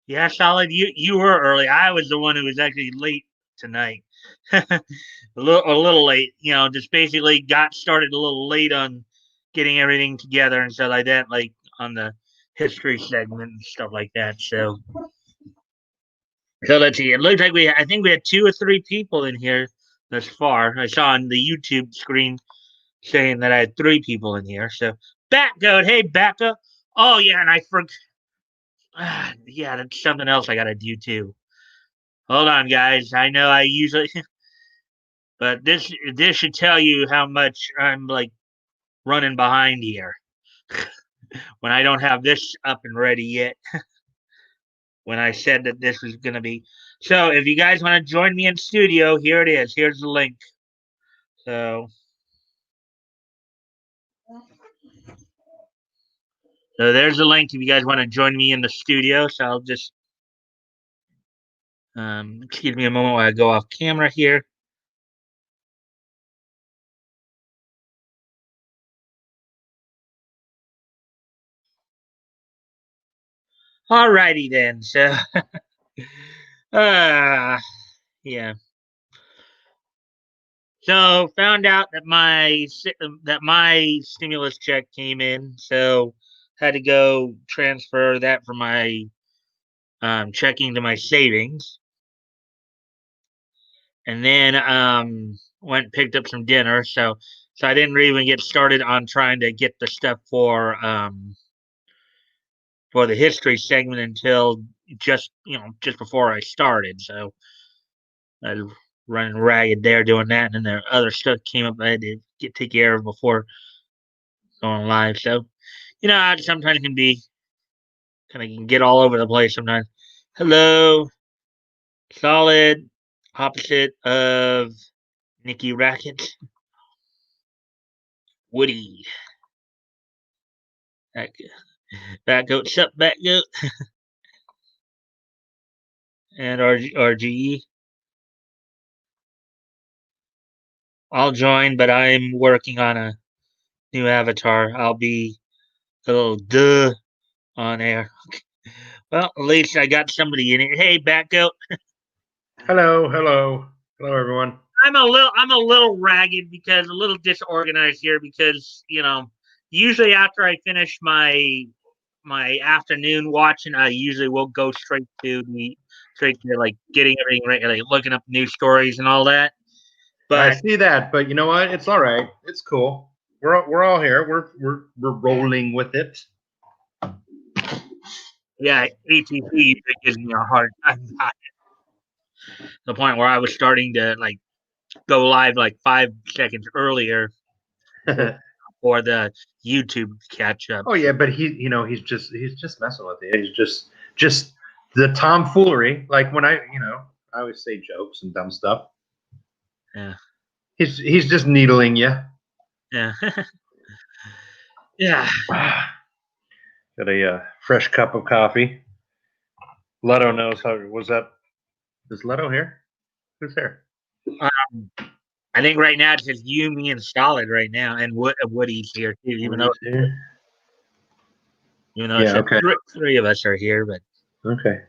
Yeah, solid. You were early. I was the one who was actually late tonight. A little late. Just basically got started a little late on getting everything together and stuff like that, like on the history segment and stuff like that. So let's see. It looks like I think we had two or three people in here thus far. I saw on the YouTube screen saying that I had three people in here. So Batgoat, hey Batgoat. Oh yeah, and I forgot. Yeah, that's something else I gotta do too. Hold on, guys. I know I usually, but this should tell you how much I'm like running behind here when I don't have this up and ready yet. When I said that this was gonna be, so if you guys want to join me in studio, here it is. Here's the link. So so there's the link if you guys want to join me in the studio. So I'll just excuse me a moment while I go off camera here. Alrighty then. So uh yeah. So found out that my stimulus check came in, so had to go transfer that from my checking to my savings, and then went and picked up some dinner. So I didn't even get started on trying to get the stuff for the history segment until just before I started. So I was running ragged there doing that, and then the other stuff came up I had to take care of before going live. So it sometimes can be kind of can get all over the place sometimes. Hello, solid, opposite of Nikki Rackett, Woody. Back goat, sup, back goat, and RGE. I'll join, but I'm working on a new avatar. I'll be a little duh on air. Well, at least I got somebody in it. Hey, back goat. Hello, hello, hello, everyone. I'm a little ragged because a little disorganized here because usually after I finish my afternoon watching, I usually will go straight to like getting everything right, like looking up news stories and all that. I But see that, but you know what? It's all right. It's cool. We're all here. We're rolling with it. yeah, ATP gives me a hard time. The point where I was starting to like go live like 5 seconds earlier for, for the YouTube catch up. Oh yeah, but he's just messing with you. He's just the tomfoolery. Like when I always say jokes and dumb stuff. Yeah, He's just needling you. yeah, yeah. Got a fresh cup of coffee. Leto knows how. Was that? Is Leto here? Who's here? Um, I think right now it's just you, me, and Solid right now, and Woody's here too. Woody's here. Even though it's Yeah. Okay. three of us are here, but Okay.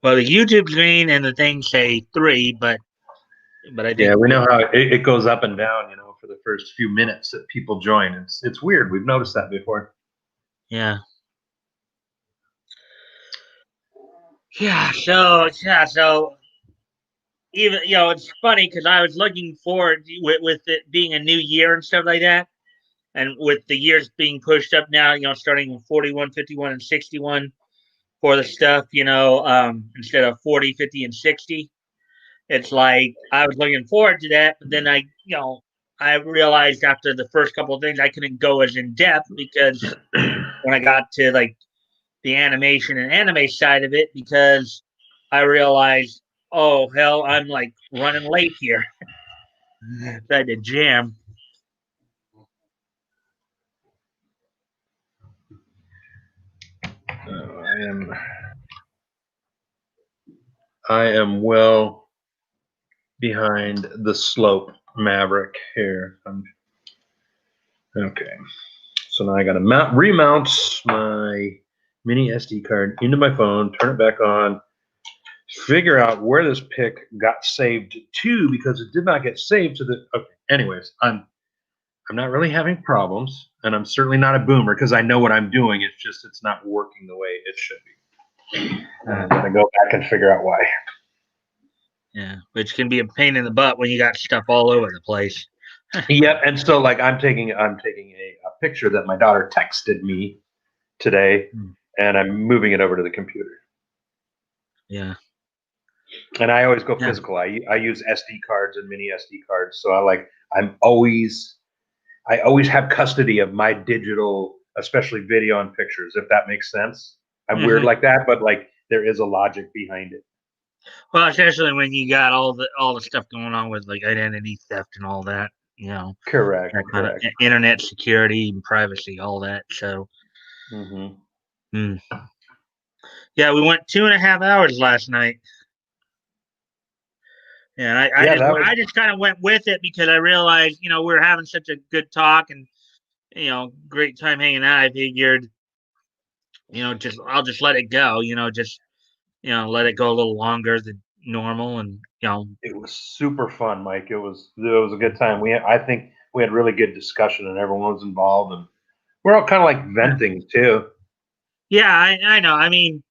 well, the YouTube screen and the thing say three, but I Yeah, think we know how it goes up and down. For the first few minutes that people join, it's weird. We've noticed that before. yeah, so even it's funny because I was looking forward with it being a new year and stuff like that, and with the years being pushed up now, starting with 41, 51, and 61 for the stuff, instead of 40, 50, and 60. It's like I was looking forward to that, but then I realized after the first couple of things I couldn't go as in depth because when I got to like the animation and anime side of it, because I realized, oh hell, I'm like running late here. I had to jam. I am I am well behind the slope Maverick here. Okay. So now I got to remount my mini SD card into my phone, turn it back on, figure out where this pic got saved to because it did not get saved to the. Okay. Anyways, I'm not really having problems, and I'm certainly not a boomer because I know what I'm doing. It's just it's not working the way it should be. And I'm gonna go back and figure out why. Yeah, which can be a pain in the butt when you got stuff all over the place. Yep. And so like I'm taking a picture that my daughter texted me today, and I'm moving it over to the computer. Yeah. And I always go physical. I use SD cards and mini SD cards, so I always have custody of my digital, especially video and pictures, if that makes sense. I'm weird like that, but like there is a logic behind it. Well, especially when you got all the stuff going on with like identity theft and all that, Correct. that kind of internet security and privacy, all that. So, yeah, we went 2.5 hours last night. Yeah, and I just kind of went with it because I realized, we were having such a good talk and, great time hanging out. I figured, I'll just let it go, let it go a little longer than normal. And, it was super fun, Mike. It was a good time. I think we had really good discussion and everyone was involved and we're all kind of like venting too. Yeah, I know. I mean,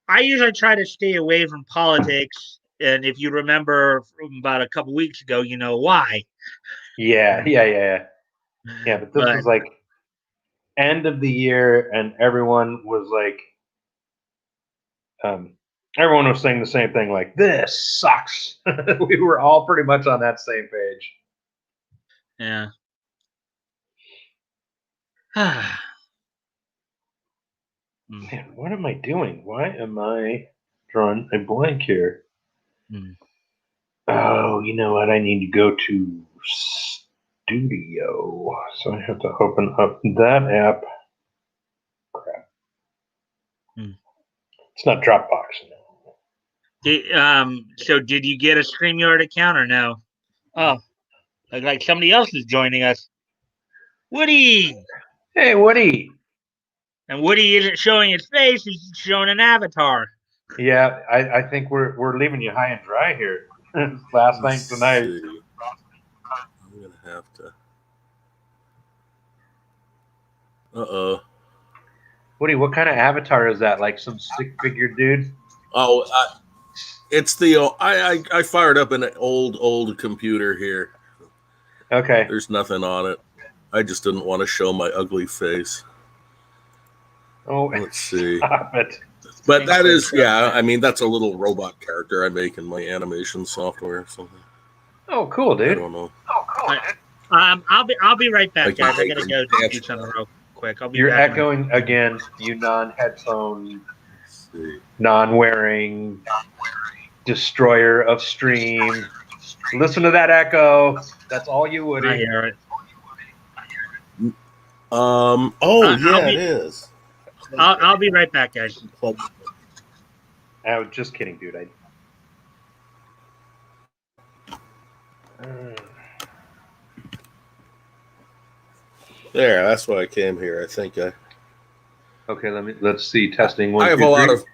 I usually try to stay away from politics. And if you remember from about a couple weeks ago, you know why. Yeah. But this was like end of the year, and everyone was like, everyone was saying the same thing. Like, this sucks. We were all pretty much on that same page. Yeah. Man, what am I doing? Why am I drawing a blank here? Oh, you know what? I need to go to Studio. So I have to open up that app. Crap. It's not Dropbox. So did you get a StreamYard account or no? Oh, like somebody else is joining us. Woody! Hey, Woody! And Woody isn't showing his face, he's showing an avatar. Yeah, I think we're leaving you high and dry here. Last night tonight. See. I'm gonna have to. Uh-oh. Woody, what kind of avatar is that? Like some stick-figure dude? Oh, it's the I fired up an old computer here. Okay. There's nothing on it. I just didn't want to show my ugly face. Oh, let's see. Stop it. But that is, yeah. I mean, that's a little robot character I make in my animation software or something. Oh, cool, dude. I don't know. Oh, cool. I'll be right back, guys. I gotta go do something real quick. You're echoing again. You non-headphone, non-wearing destroyer of stream. Listen to that echo. That's all you, Woody. I hear it. It is. I'll be right back, guys. I was just kidding, dude. There, that's why I came here. I think I. Okay, let's see. Testing one. I have a lot of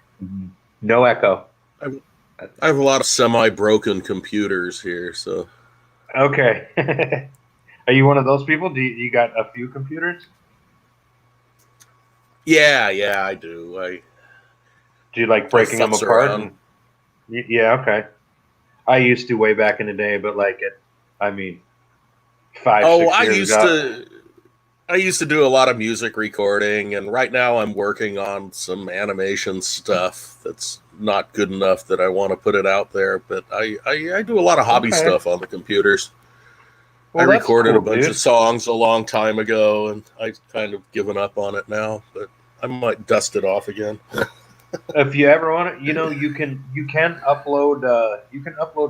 no echo. I have a lot of semi-broken computers here, so. Okay. Are you one of those people? Do you got a few computers? Yeah, I do. Do you like breaking them apart? Yeah, okay. I used to way back in the day, but like it, I mean, 5-6 years ago. I used to do a lot of music recording, and right now I'm working on some animation stuff that's not good enough that I want to put it out there. But I do a lot of hobby stuff on the computers. Well, I recorded a bunch of songs a long time ago, and I've kind of given up on it now. But I might dust it off again. If you ever want it, you can upload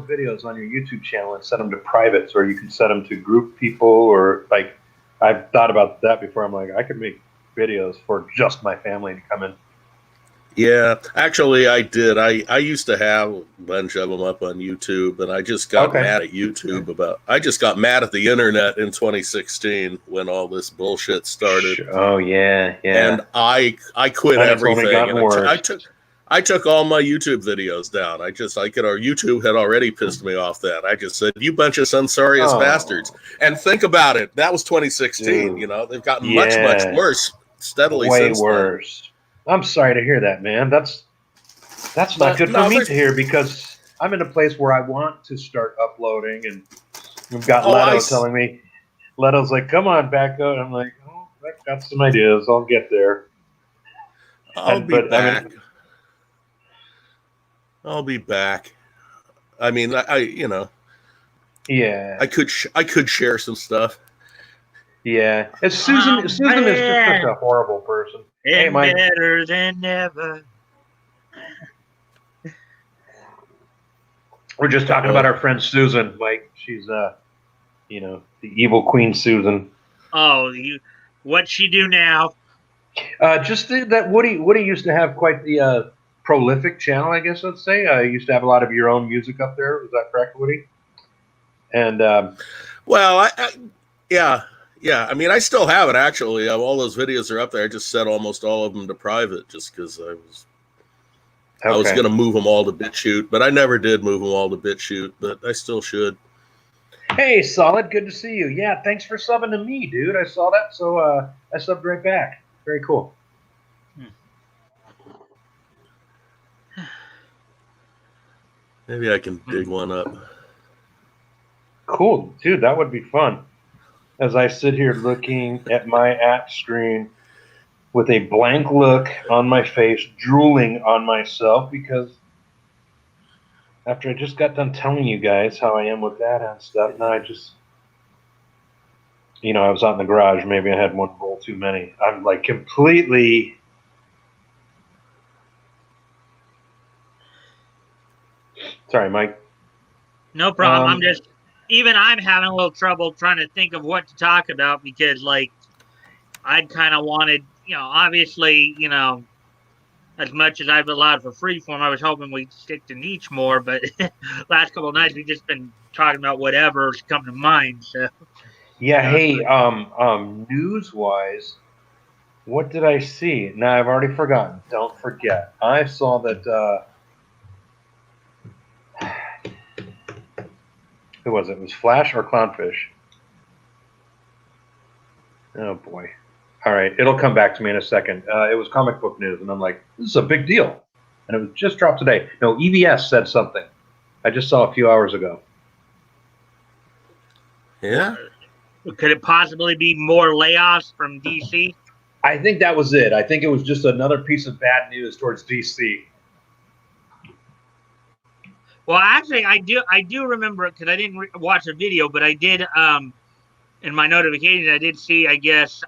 videos on your YouTube channel and set them to privates, or you can set them to group people, or like I've thought about that before. I'm like, I could make videos for just my family to come in. Yeah, actually, I did. I used to have a bunch of them up on YouTube, and I just got Okay. mad at YouTube about. I just got mad at the internet in 2016 when all this bullshit started, Oh yeah, and yeah. I quit And it's only everything, gotten and worse. I took all my YouTube videos down. I could. Our YouTube had already pissed me off. That I just said, "You bunch of censorious bastards." Oh, And think about it. That was 2016. You dude. know, they've gotten much Yeah, worse steadily way since then. worse. I'm sorry to hear that, man. That's not But good for no, me there's to hear because I'm in a place where I want to start uploading, and we've got oh I Leto telling me. Leto's like, "Come on, back up." I'm like, "Oh, I got some ideas. I'll get there." I'll And be but I back. mean, I'll be back. I mean, you know, yeah, I could share some stuff. yeah. It's Susan. I'm Susan is just such back a horrible person. Hey, and Mike. better than ever. We're just talking about Uh-oh. our friend Susan, Mike. She's the evil Queen Susan. Oh, what she do now? Just that Woody used to have quite the prolific channel, I guess let's say. You used to have a lot of your own music up there. Is that correct, Woody? And Well, yeah, yeah. I mean, I still have it actually. All those videos are up there. I just set almost all of them to private just because I was okay. gonna move them all to BitChute, but I never did move them all to BitChute. But I still should. Hey, Solid, good to see you. Yeah, thanks for subbing to me, dude. I saw that, so I subbed right back. Very cool. Maybe I can dig one up. Cool, dude. That would be fun. As I sit here looking at my app screen with a blank look on my face, drooling on myself because after I just got done telling you guys how I am with that and stuff, now I just, I was out in the garage. Maybe I had one bowl too many. I'm like completely. Sorry, Mike. No problem. I'm having a little trouble trying to think of what to talk about because, like, I'd kind of wanted, obviously, as much as I've allowed for freeform, I was hoping we'd stick to niche more. But last couple of nights we've just been talking about whatever's coming to mind. So Yeah. you know, Hey. News wise, what did I see? Now I've already forgotten. Don't forget. I saw that. Who was it? It was Flash or Clownfish? Oh boy. All right, it'll come back to me in a second. It was comic book news, and I'm like, this is a big deal. And it was just dropped today. No, EBS said something. I just saw a few hours ago. Yeah. could it possibly be more layoffs from DC? I think that was it. I think it was just another piece of bad news towards DC. Well, actually, I do remember it because I didn't watch the video, but I did. In my notifications, I did see, I guess,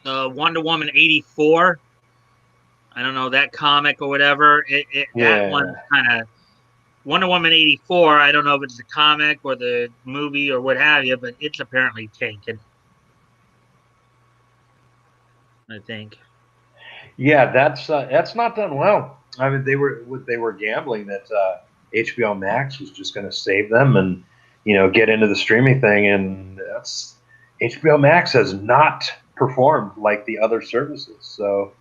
Wonder Woman 84. I don't know that comic or whatever. That Yeah. one kind of Wonder Woman 84. I don't know if it's the comic or the movie or what have you, but it's apparently taken. I think. Yeah, that's not done well. I mean, they were gambling that HBO Max was just going to save them and get into the streaming thing, and that's HBO Max has not performed like the other services. So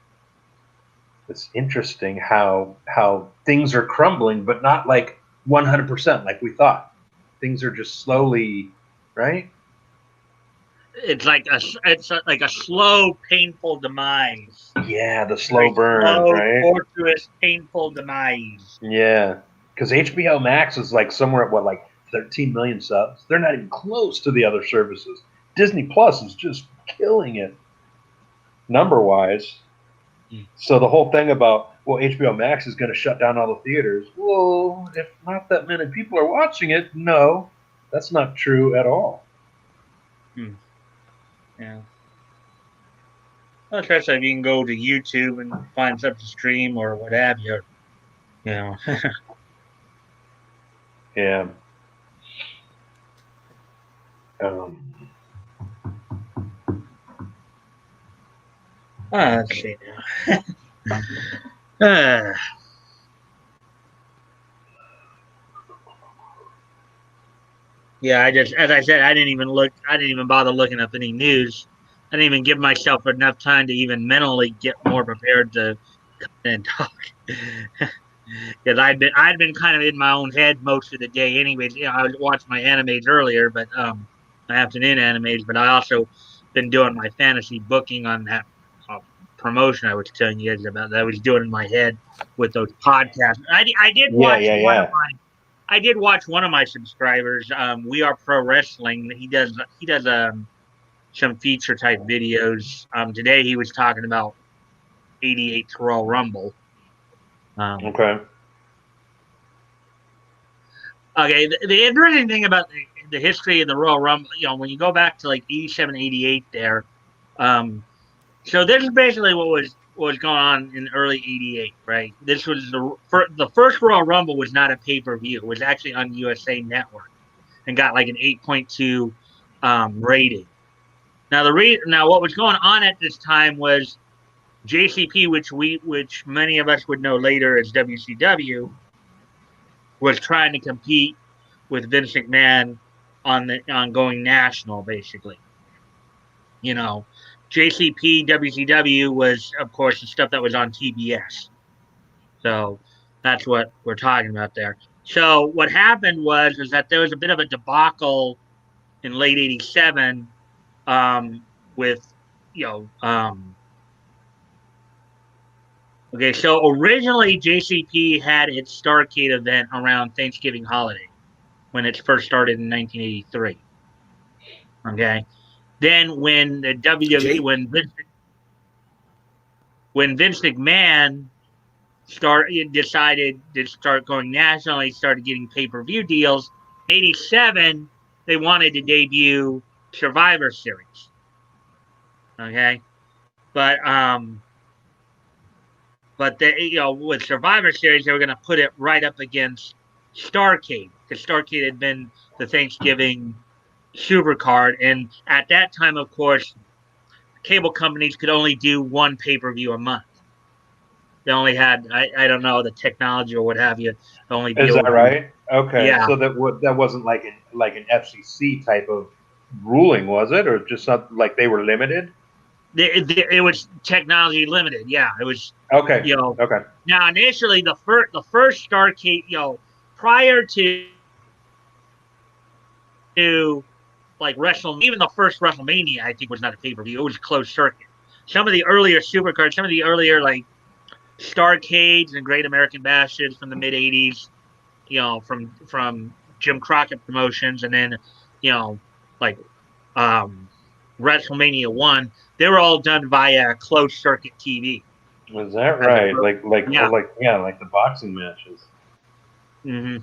it's interesting how ththings are crumbling, but not like 100% like we thought. Things are just slowly, right? It's like a slow, painful demise. Yeah, the slow Very burn, slow, right? torturous, painful demise. Yeah, because HBO Max is like somewhere at what, like 13 million subs. They're not even close to the other services. Disney Plus is just killing it number wise. So the whole thing about, well, HBO Max is going to shut down all the theaters. Well, if not that many people are watching it, no, that's not true at all. Yeah. Well, especially if you can go to YouTube and find something to stream or what have you. You know. Yeah. Um, Let's see now. Uh, yeah, as I said, I didn't even look. I didn't even bother looking up any news. I didn't even give myself enough time to even mentally get more prepared to come in and talk. Because I'd been kind of in my own head most of the day, anyways. I was watching my animes earlier, but my afternoon animes. But I also been doing my fantasy booking on that promotion I was telling you guys about that I was doing in my head with those podcasts. I did Yeah, watch yeah, one of yeah. my I did watch one of my subscribers. We are pro wrestling. He does some feature type videos. Today he was talking about 88 Royal Rumble. Um, Okay. okay, the interesting thing about the history of the Royal Rumble, when you go back to like 87, 88 there, um, so this is basically what was going on in early '88, right? This was the first Royal Rumble was not a pay per view; it was actually on USA Network and got like an 8.2 rating. Now what was going on at this time was JCP, which many of us would know later as WCW, was trying to compete with Vince McMahon on going national, basically. You know, JCP WCW was, of course, the stuff that was on TBS. So that's what we're talking about there. So what happened was that there was a bit of a debacle in late '87 with you know okay, so originally JCP had its Starrcade event around Thanksgiving holiday when it first started in 1983. Okay, then when the WWE J when Vince McMahon decided to start going national, he started getting pay per view deals. '87 they wanted to debut Survivor Series. Okay, but with Survivor Series, they were going to put it right up against Starrcade because Starrcade had been the Thanksgiving Supercard, and at that time, of course, cable companies could only do one pay per view a month. They only had I don't know the technology or what have you to only be Is able that to do. right? Okay, Yeah, so that wasn't like an FCC type of ruling, was it, or just something like they were limited? it was technology limited. Yeah, it was. Okay, You know, okay, now initially the first Starrcade, prior to like even the first WrestleMania, I think was not a pay per view. It was a closed circuit. Some of the earlier Supercards, some of the earlier like Starrcades and Great American Bashes from the mid '80s, from Jim Crockett Promotions, and then like um, WrestleMania 1, they were all done via closed circuit TV. was that As a right? Yeah. Like the boxing matches. hmm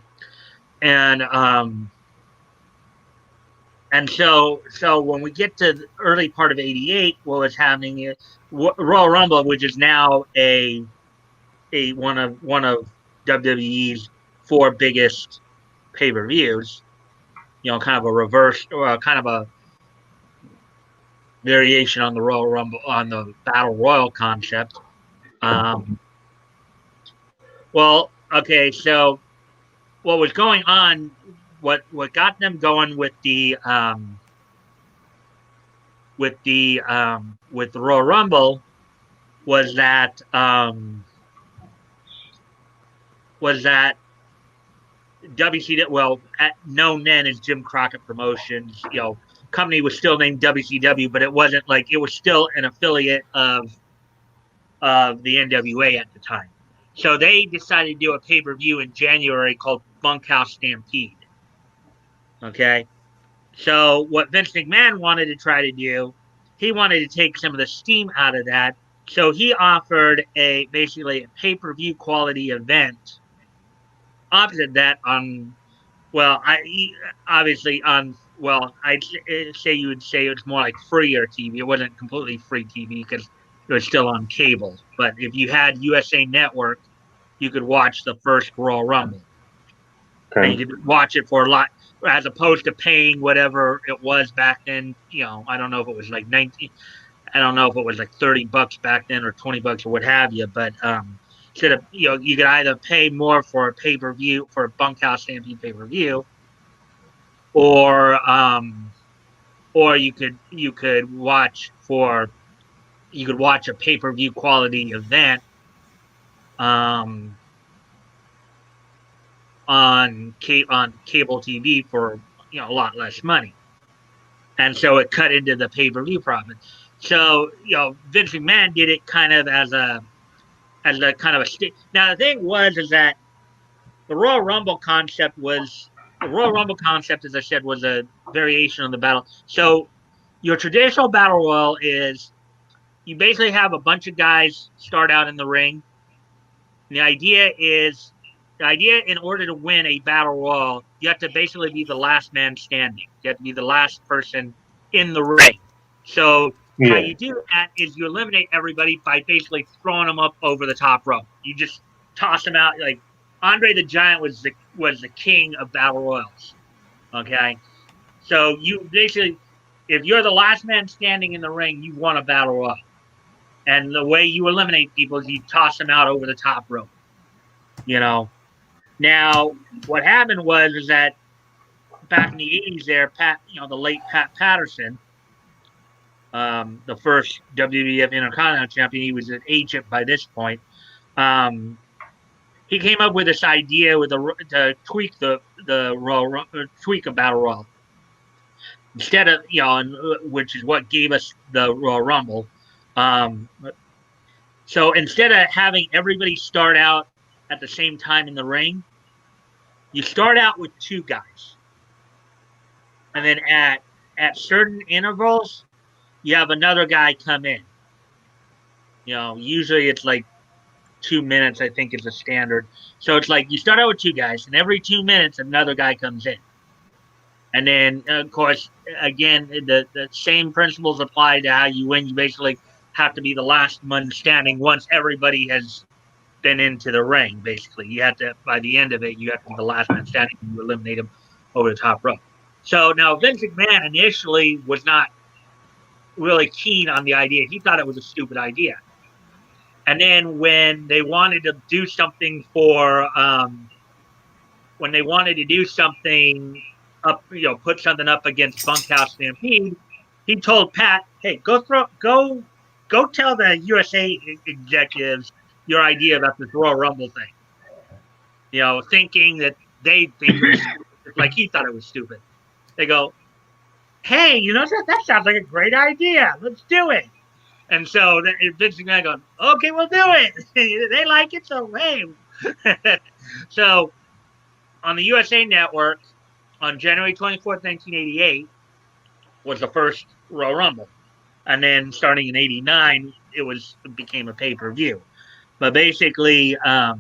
And so when we get to the early part of '88, what was happening is Royal Rumble, which is now a one of WWE's four biggest pay per views. Kind of a reverse, kind of a variation on the Royal Rumble on the Battle Royal concept. Um, well, okay, so what was going on? What got them going with the Royal Rumble was that WCW, well, known then as Jim Crockett Promotions, company was still named WCW, but it wasn't like it was still an affiliate of the NWA at the time. So they decided to do a pay per view in January called Bunkhouse Stampede. Okay. So what Vince McMahon wanted to try to do, he wanted to take some of the steam out of that. So he offered basically a pay per view quality event opposite that on well, obviously on I'd say you would say it's more like freer TV. It wasn't completely free TV because it was still on cable. But if you had USA Network, you could watch the first Royal Rumble, and Okay, you could watch it for a lot, as opposed to paying whatever it was back then. I don't know if it was like 19. I don't know if it was like $30 back then or $20 or what have you, but instead of you could either pay more for a pay-per-view for a Bunkhouse Stampede pay-per-view, or you could watch a pay-per-view quality event um on cable TV for a lot less money, and so it cut into the pay-per-view profit. So Vince McMahon did it kind of as a kind of a now the thing was is that the Royal Rumble concept, as I said, was a variation on the battle. So your traditional battle royal is you basically have a bunch of guys start out in the ring. And the idea in order to win a battle royal, you have to basically be the last man standing. You have to be the last person in the ring. So how Yeah. you do that is you eliminate everybody by basically throwing them up over the top rope. You just toss them out. Like Andre the Giant was the king of battle royals. Okay, so you basically, if you're the last man standing in the ring, you won a battle royal. And the way you eliminate people is you toss them out over the top rope. You know. Now, what happened was is that back in the '80s, the late Pat Patterson, the first WWF Intercontinental Champion, he was an agent by this point. Um, he came up with this idea to tweak the Royal tweak a battle royal instead of which is what gave us the Royal Rumble. Um, so instead of having everybody start out at the same time in the ring, you start out with two guys, and then at certain intervals, you have another guy come in. Usually it's like 2 minutes, I think is a standard. So it's like you start out with two guys, and every 2 minutes, another guy comes in. And then, of course, again, the same principles apply to how you win. You basically have to be the last one standing once everybody has been into the ring, basically. You have to, by the end of it, you have to be the last man standing and you eliminate him over the top rope. So now Vince McMahon initially was not really keen on the idea. He thought it was a stupid idea. And then when they wanted to do something up, put something up against Bunkhouse Stampede, he told Pat, "Hey, go tell the USA executives your idea about this Royal Rumble thing." Thinking that they think it was stupid, like he thought it was stupid. They go, "Hey, that sounds like a great idea. Let's do it." And so Vince McMahon going, "Okay, we'll do it." They like it, so hey. So on the USA Network on January 24th, 1988, was the first Royal Rumble. And then starting in '89, it became a pay-per-view. But basically, so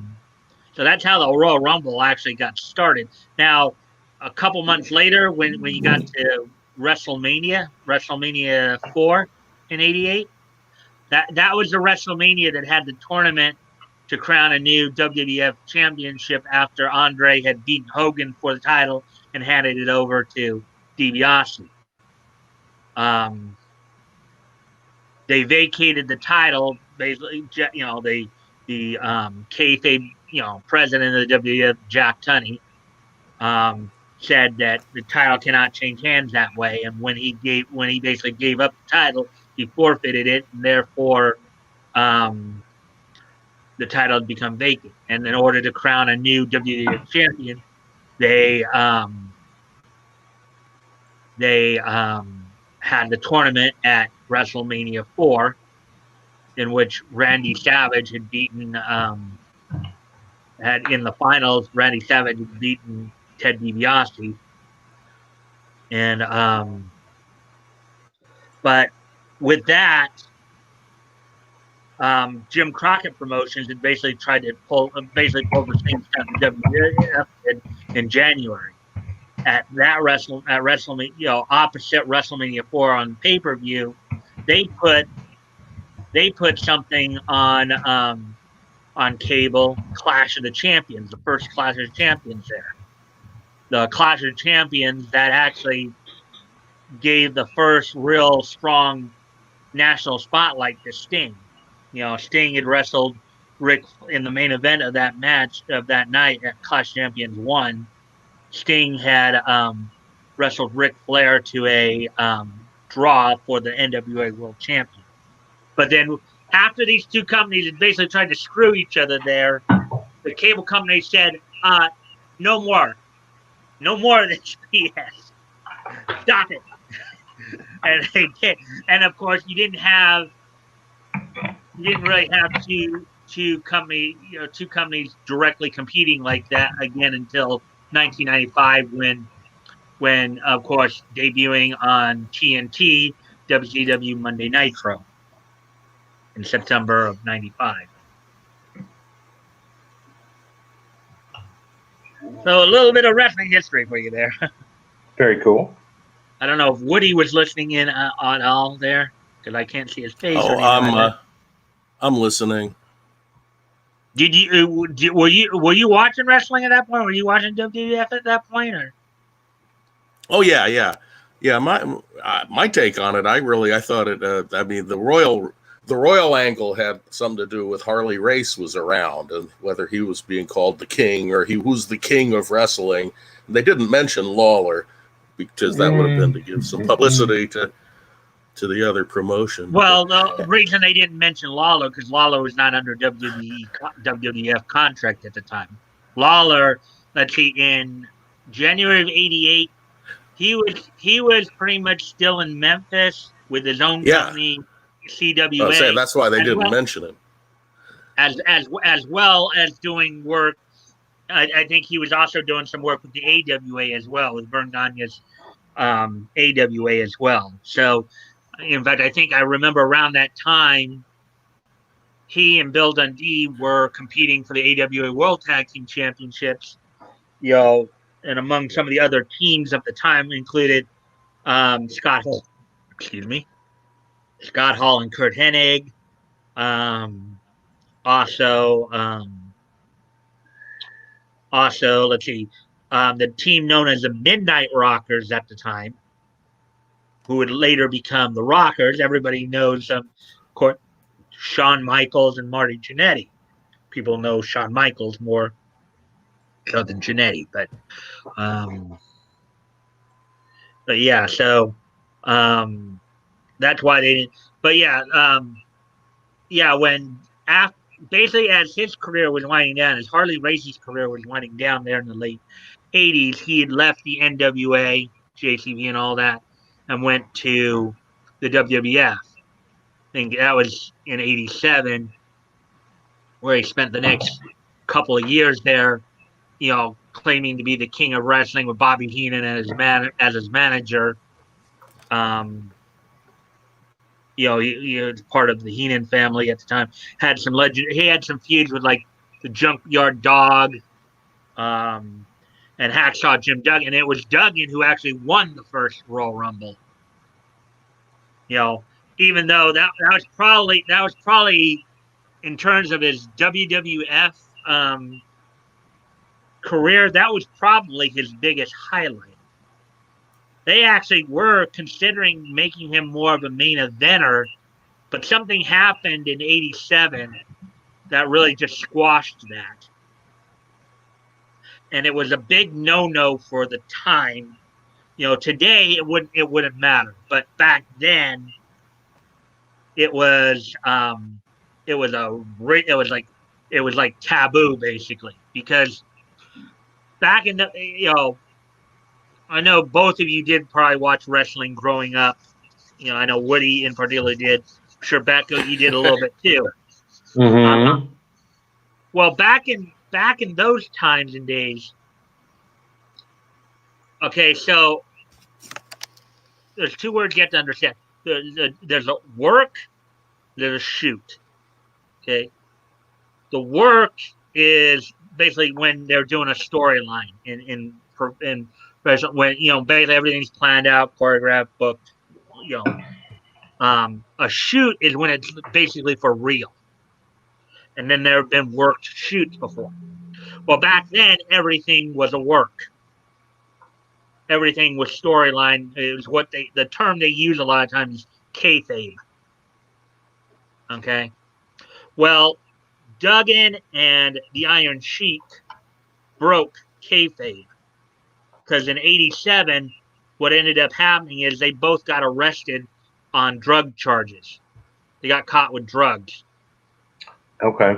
that's how the Royal Rumble actually got started. Now, a couple months later, when you got to WrestleMania 4 in '88, that was the WrestleMania that had the tournament to crown a new WWF championship after Andre had beaten Hogan for the title and handed it over to DiBiase. They vacated the title. Basically, the kayfabe, president of the WWF, Jack Tunney, said that the title cannot change hands that way. And when he basically gave up the title, he forfeited it, and therefore the title had become vacant. And in order to crown a new WWF champion, they had the tournament at WrestleMania 4, in which Randy Savage had beaten had in the finals. Randy Savage had beaten Ted DiBiase, and but with that, Jim Crockett Promotions had basically tried to pull the same stuff the WWF did in January at WrestleMania, opposite WrestleMania 4 on pay-per-view. They put something on cable, Clash of the Champions, the first Clash of the Champions there. The Clash of the Champions that actually gave the first real strong national spotlight to Sting. Sting had wrestled Rick in the main event of that match of that night at Clash Champions 1. Sting had wrestled Ric Flair to a draw for the NWA World Champion. But then after these two companies had basically tried to screw each other there, the cable company said, no more. No more of this BS. Stop it. And they did. And of course, you didn't really have two companies directly competing like that again until 1995 when of course debuting on TNT WCW Monday Nitro in September of 95. So a little bit of wrestling history for you there. Very cool. I don't know if Woody was listening in on all there because I can't see his face. Oh, I'm listening. Did you were you watching wrestling at that point? Were you watching WWF at that point, or? Oh yeah. My take on it, I thought it. I mean, the royal angle had something to do with Harley Race was around and whether he was being called the king or he was the king of wrestling. They didn't mention Lawler because that would have been to give some publicity to the other promotion. Well, the reason they didn't mention Lawler because Lawler was not under WWF contract at the time. Lawler, let's see, in January of '88, he was pretty much still in Memphis with his own company, CWA. I'll say that's why they didn't mention him. As well as doing work. I think he was also doing some work with the AWA as well, with Vern Gagne's AWA as well. So, in fact, I think I remember around that time, he and Bill Dundee were competing for the AWA World Tag Team Championships, and among some of the other teams of the time included Scott Hall and Kurt Hennig. Also, let's see, the team known as the Midnight Rockers at the time, who would later become the Rockers. Everybody knows Shawn Michaels and Marty Jannetty. People know Shawn Michaels more than Jannetty, but yeah, so that's why they didn't. But when basically as his career was winding down, as Harley Race's career was winding down there in the late '80s, he had left the NWA, JCV, and all that, and went to the WWF. I think that was in '87, where he spent the next couple of years there, claiming to be the king of wrestling with Bobby Heenan as his manager. He was part of the Heenan family at the time. He had some feuds with like the Junkyard Dog, and Hacksaw Jim Duggan. And it was Duggan who actually won the first Royal Rumble. Even though that was probably in terms of his WWF career, that was probably his biggest highlight. They actually were considering making him more of a main eventer, but something happened in '87 that really just squashed that. And it was a big no-no for the time. Today it wouldn't matter, but back then it was like taboo basically, because back in the I know both of you did probably watch wrestling growing up. I know Woody in particular did. I'm sure Becca, you did a little bit too. Mm-hmm. Well, back in those times and days. Okay, so there's two words you have to understand. There's a work, there's a shoot. Okay, the work is basically when they're doing a storyline in when basically everything's planned out, choreographed, booked. A shoot is when it's basically for real, and then there have been worked shoots before. Well, back then everything was a work. Everything was storyline. It was the term they use a lot of times is kayfabe. Okay. Well, Duggan and the Iron Sheik broke kayfabe because in '87, what ended up happening is they both got arrested on drug charges. They got caught with drugs. Okay.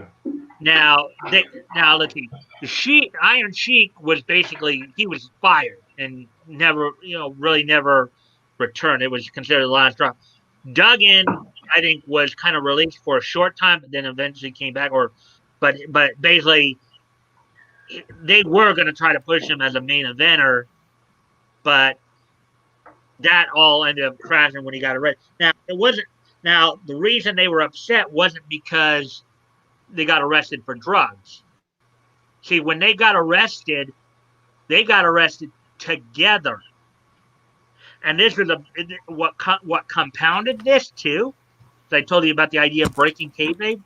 Now let's see. The Sheik, Iron Sheik, was basically he was fired and never, really never returned. It was considered the last drop. Duggan, I think, was kind of released for a short time, but then eventually came back. But basically, they were going to try to push him as a main eventer, but that all ended up crashing when he got arrested. Now it wasn't. Now the reason they were upset wasn't because they got arrested for drugs. See, when they got arrested together, and this was what compounded this too. I told you about the idea of breaking kayfabe.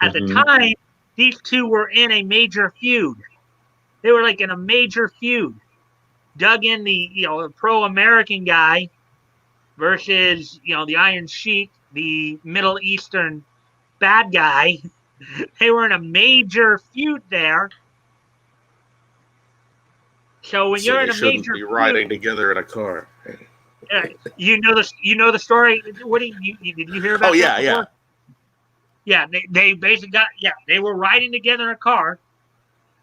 At the time, these two were in a major feud. They were like in a major feud. Duggan, the pro-American guy, versus the Iron Sheik, the Middle Eastern bad guy. They were in a major feud there. So when you're they in a shouldn't major be feud, riding together in a car. you know the story. What did you hear about? Oh yeah, that before? Yeah. They basically they were riding together in a car.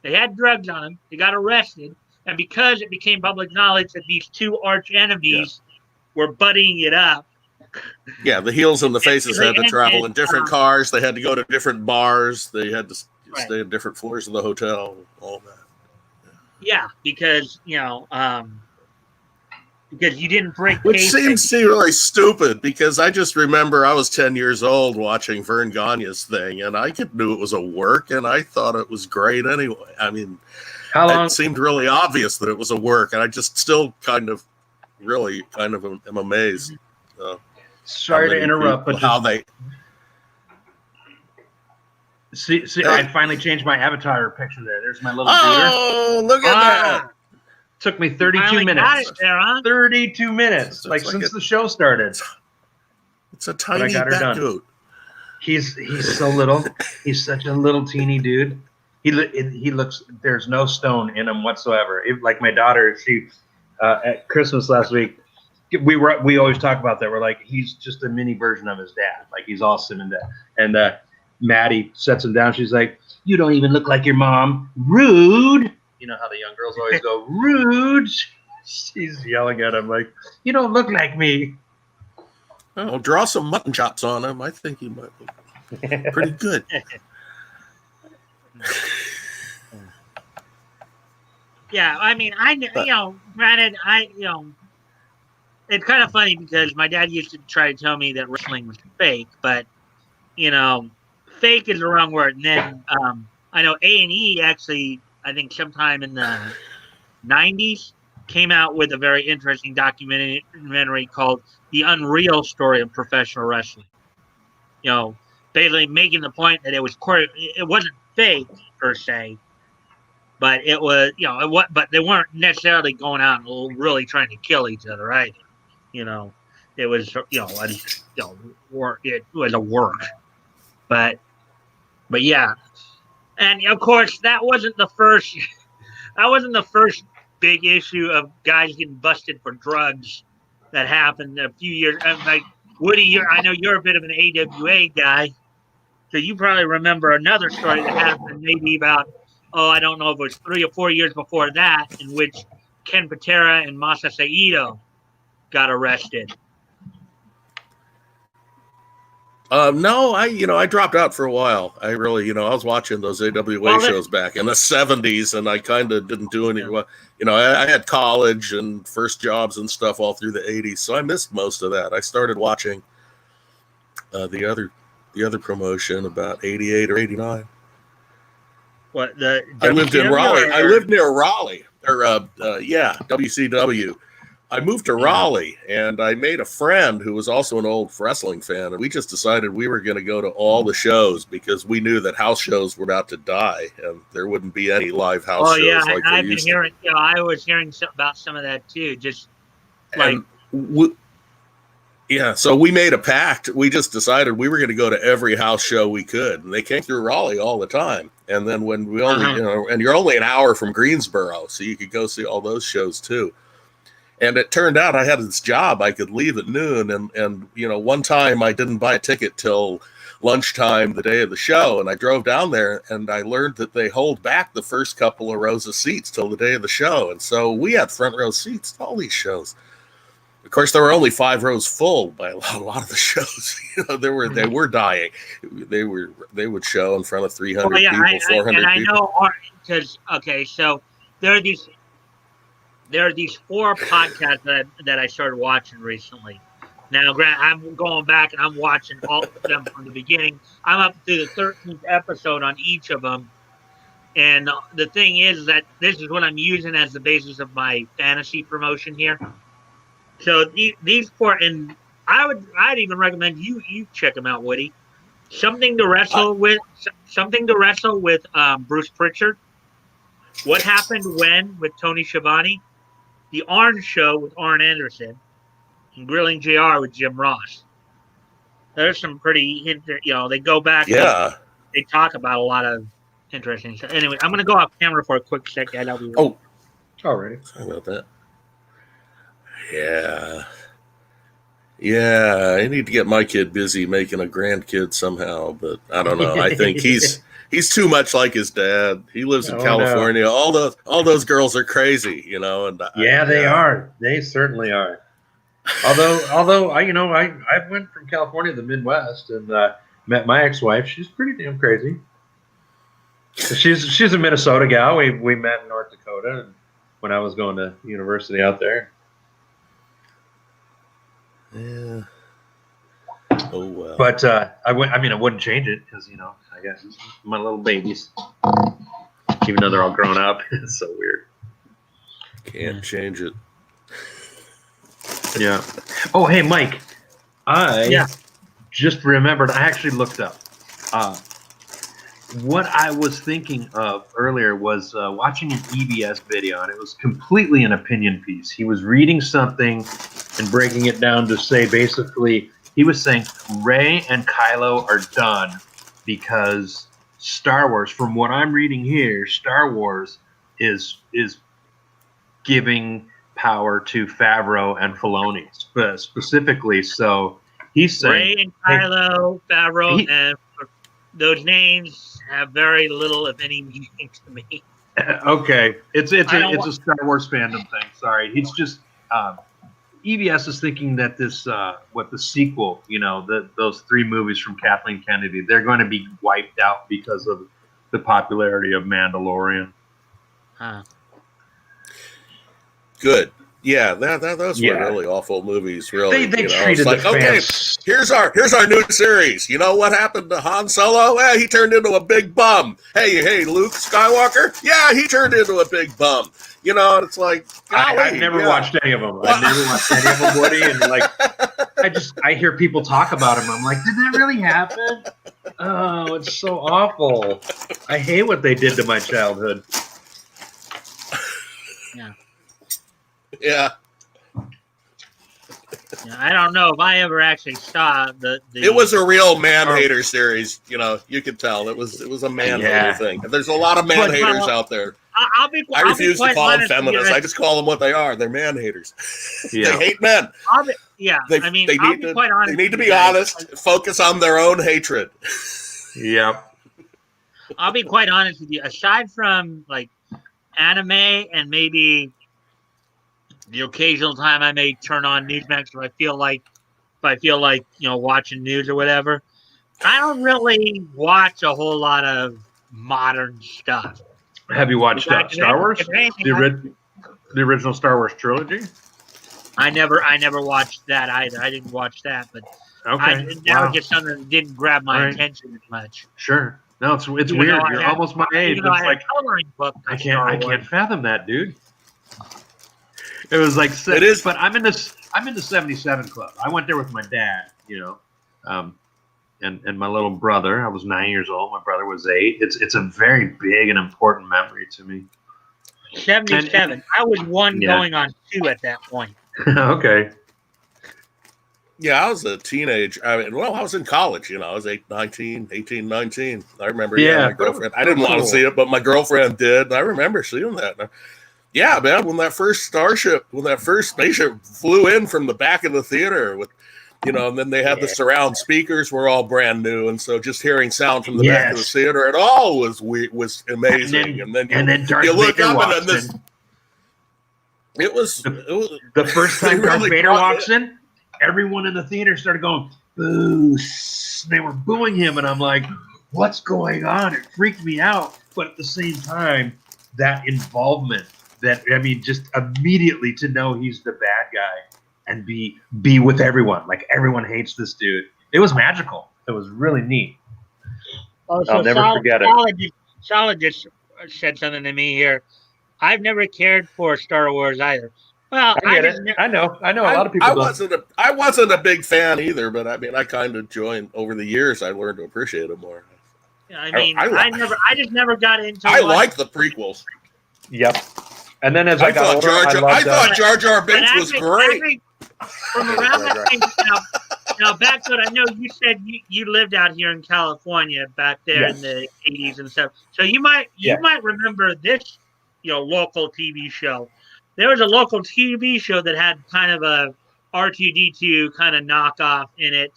They had drugs on them. They got arrested, and because it became public knowledge that these two arch enemies were buddying it up. Yeah, the heels and the faces had to travel in different um, cars. They had to go to different bars. They had to Right. stay at different floors of the hotel. All that. Yeah, because because you didn't break Which case. seems really stupid because I just remember I was 10 years old watching Vern Gagne's thing, and I knew it was a work, and I thought it was great anyway. I mean, How long? it seemed really obvious that it was a work, and I just still kind of am amazed. Sorry to interrupt, but how they see, I finally changed my avatar picture there. There's my little duder. Look at that. Took me 32 minutes. Got it there, huh? 32 minutes, like since the show started. It's a tiny goat. He's so little. He's such a little teeny dude. He looks. There's no stone in him whatsoever. Like my daughter, she at Christmas last week, we always talk about that. We're like, he's just a mini version of his dad. Like he's all sim and dad. And Maddie sets him down. She's like, "You don't even look like your mom. Rude." You know how the young girls always go, "Rude." She's yelling at him like, "You don't look like me." Oh, draw some mutton chops on him. I think he might be pretty good. Yeah, I mean, granted, it's kind of funny because my dad used to try to tell me that wrestling was fake, but fake is the wrong word. And then I know A&E actually, I think sometime in the 90s, came out with a very interesting documentary called The Unreal Story of Professional Wrestling. Basically making the point that it wasn't fake per se, but it was, but they weren't necessarily going out and really trying to kill each other either. It was, it was a work, but yeah. And of course, that wasn't the first big issue of guys getting busted for drugs that happened a few years. Like Woody, I know you're a bit of an AWA guy, so you probably remember another story that happened maybe about, I don't know if it was 3 or 4 years before that, in which Ken Patera and Masa Saito got arrested. No, I dropped out for a while. I really, I was watching those AWA shows back in the 70s, and I kind of didn't do any. I had college and first jobs and stuff all through the 80s, so I missed most of that. I started watching the other promotion about 88 or 89. What I lived in Raleigh. I lived near Raleigh, WCW. I moved to Raleigh, and I made a friend who was also an old wrestling fan, and we just decided we were going to go to all the shows because we knew that house shows were about to die, and there wouldn't be any live house shows like I've they used been hearing. I was hearing about some of that too. Just like, Yeah, so we made a pact. We just decided we were going to go to every house show we could, and they came through Raleigh all the time. And then when we only, and you're only an hour from Greensboro, so you could go see all those shows too. And it turned out I had this job I could leave at noon, and one time I didn't buy a ticket till lunchtime the day of the show, and I drove down there and I learned that they hold back the first couple of rows of seats till the day of the show, and so we had front row seats to all these shows. Of course, there were only 5 rows full by a lot of the shows. They were dying. They would show in front of 300 people, 400 and I people. know because so there are these 4 podcasts that I started watching recently. Now, Grant, I'm going back and I'm watching all of them from the beginning. I'm up to the 13th episode on each of them. And the thing is that this is what I'm using as the basis of my fantasy promotion here. So these 4, and I'd even recommend you check them out, Woody. Something to wrestle with Bruce Pritchard. What happened when with Tony Schiavone? The Orange Show with Arn Anderson, and Grilling JR with Jim Ross. There's some pretty, they go back. Yeah. They talk about a lot of interesting stuff. Anyway, I'm going to go off camera for a quick second. I'll be right. Alrighty. Sorry about that. Yeah, I need to get my kid busy making a grandkid somehow, but I don't know. I think he's too much like his dad. He lives in California. No. All those girls are crazy, and they are. They certainly are. Although I went from California to the Midwest and met my ex-wife. She's pretty damn crazy. She's a Minnesota gal. We met in North Dakota when I was going to university out there. Yeah. Oh well. But I wouldn't change it because I guess my little babies, even though they're all grown up, it's so weird. Can't change it. Yeah. Oh, hey, Mike. I just remembered. I actually looked up. What I was thinking of earlier was watching an EBS video, and it was completely an opinion piece. He was reading something and breaking it down to say, basically, he was saying Rey and Kylo are done because Star Wars, from what I'm reading here, Star Wars is giving power to Favreau and Filoni specifically. So he's saying Rey and Kylo, Favreau, and those names have very little, if any, meaning to me. Okay, it's a Star Wars fandom thing. Sorry, it's just EBS is thinking that this the sequel, those 3 movies from Kathleen Kennedy, they're going to be wiped out because of the popularity of Mandalorian. Huh. Good. Yeah, those were really awful movies. Really, they treated the fans. Okay, here's our new series. You know what happened to Han Solo? Well, he turned into a big bum. Hey, Luke Skywalker. Yeah, he turned into a big bum. It's like I've never watched any of them. I've never watched any of them, Woody. And I hear people talk about them. I'm like, did that really happen? Oh, it's so awful. I hate what they did to my childhood. Yeah. Yeah. I don't know if I ever actually saw the It was a real man-hater series. You could tell it was a man-hater thing. There's a lot of man-haters out there. I refuse to call them feminists. I just call them what they are. They're man-haters. Yeah. They hate men. They need to be honest. Focus on their own hatred. Yep. I'll be quite honest with you. Aside from anime and maybe the occasional time I may turn on Newsmax if I feel like watching news or whatever, I don't really watch a whole lot of modern stuff. Have you watched Star Wars? The original Star Wars trilogy? I never watched that either. I didn't watch that, but okay. That was just something that didn't grab my attention as much. Sure. No, it's weird. You're almost my age. It's like coloring book. I can't fathom that, dude. It was like it is, but I'm in the 77 club. I went there with my dad, and my little brother. I was 9 years old. My brother was 8. It's a very big and important memory to me. 77. I was 1 going on 2 at that point. Okay. Yeah, I was a teenager. I mean, well, I was in college, I was 18, 19. I remember, Yeah, my girlfriend, I so didn't want to cool. see it, but my girlfriend did. And I remember seeing that. Yeah, man, when that first spaceship flew in from the back of the theater with, and then they had the Yeah. surround speakers were all brand new. And so just hearing sound from the back of the Yes. theater, it all was amazing. And then Darth you look Vader up and walks then this, in. it was The first they time Darth really Vader brought walks in, everyone in the theater started going, boo. They were booing him, and I'm like, what's going on? It freaked me out. But at the same time, that involvement, just immediately to know he's the bad guy and be with everyone. Like, everyone hates this dude. It was magical. It was really neat. Oh, I'll so never forget it. Solid just said something to me here. I've never cared for Star Wars either. Well, I get it. I know. A lot of people don't. I wasn't a big fan either, but I mean, I kind of joined over the years. I learned to appreciate it more. I just never got into. I like the prequels. Yep. And then as I got older, I thought Jar Jar Binks was great. Actually, from around that time, now back to it, I know you said you lived out here in California back there in the 80s and stuff. So you might remember this, local TV show. There was a local TV show that had kind of a R2D2 kind of knockoff in it.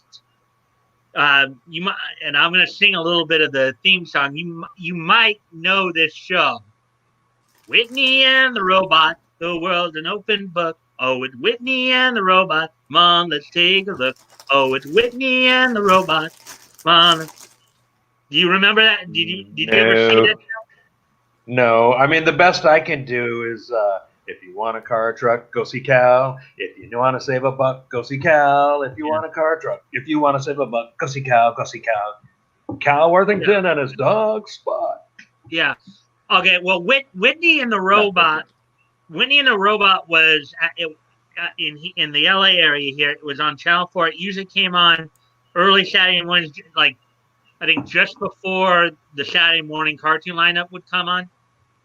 You might, and I'm going to sing a little bit of the theme song. You might know this show. Whitney and the Robot, the world's an open book. Oh, it's Whitney and the Robot. Mom, let's take a look. Oh, it's Whitney and the Robot. Mom, do you remember that? Did you ever see that show? No. I mean, the best I can do is if you want a car or truck, go see Cal. If you want to save a buck, go see Cal. If you want a car or truck, if you want to save a buck, go see Cal. Go see Cal. Cal Worthington and his dog Spot. Yeah. Okay. Well, Whitney and the Robot. Whitney and the Robot was in the LA area here. It was on Channel 4. It usually came on early Saturday mornings, like I think just before the Saturday morning cartoon lineup would come on.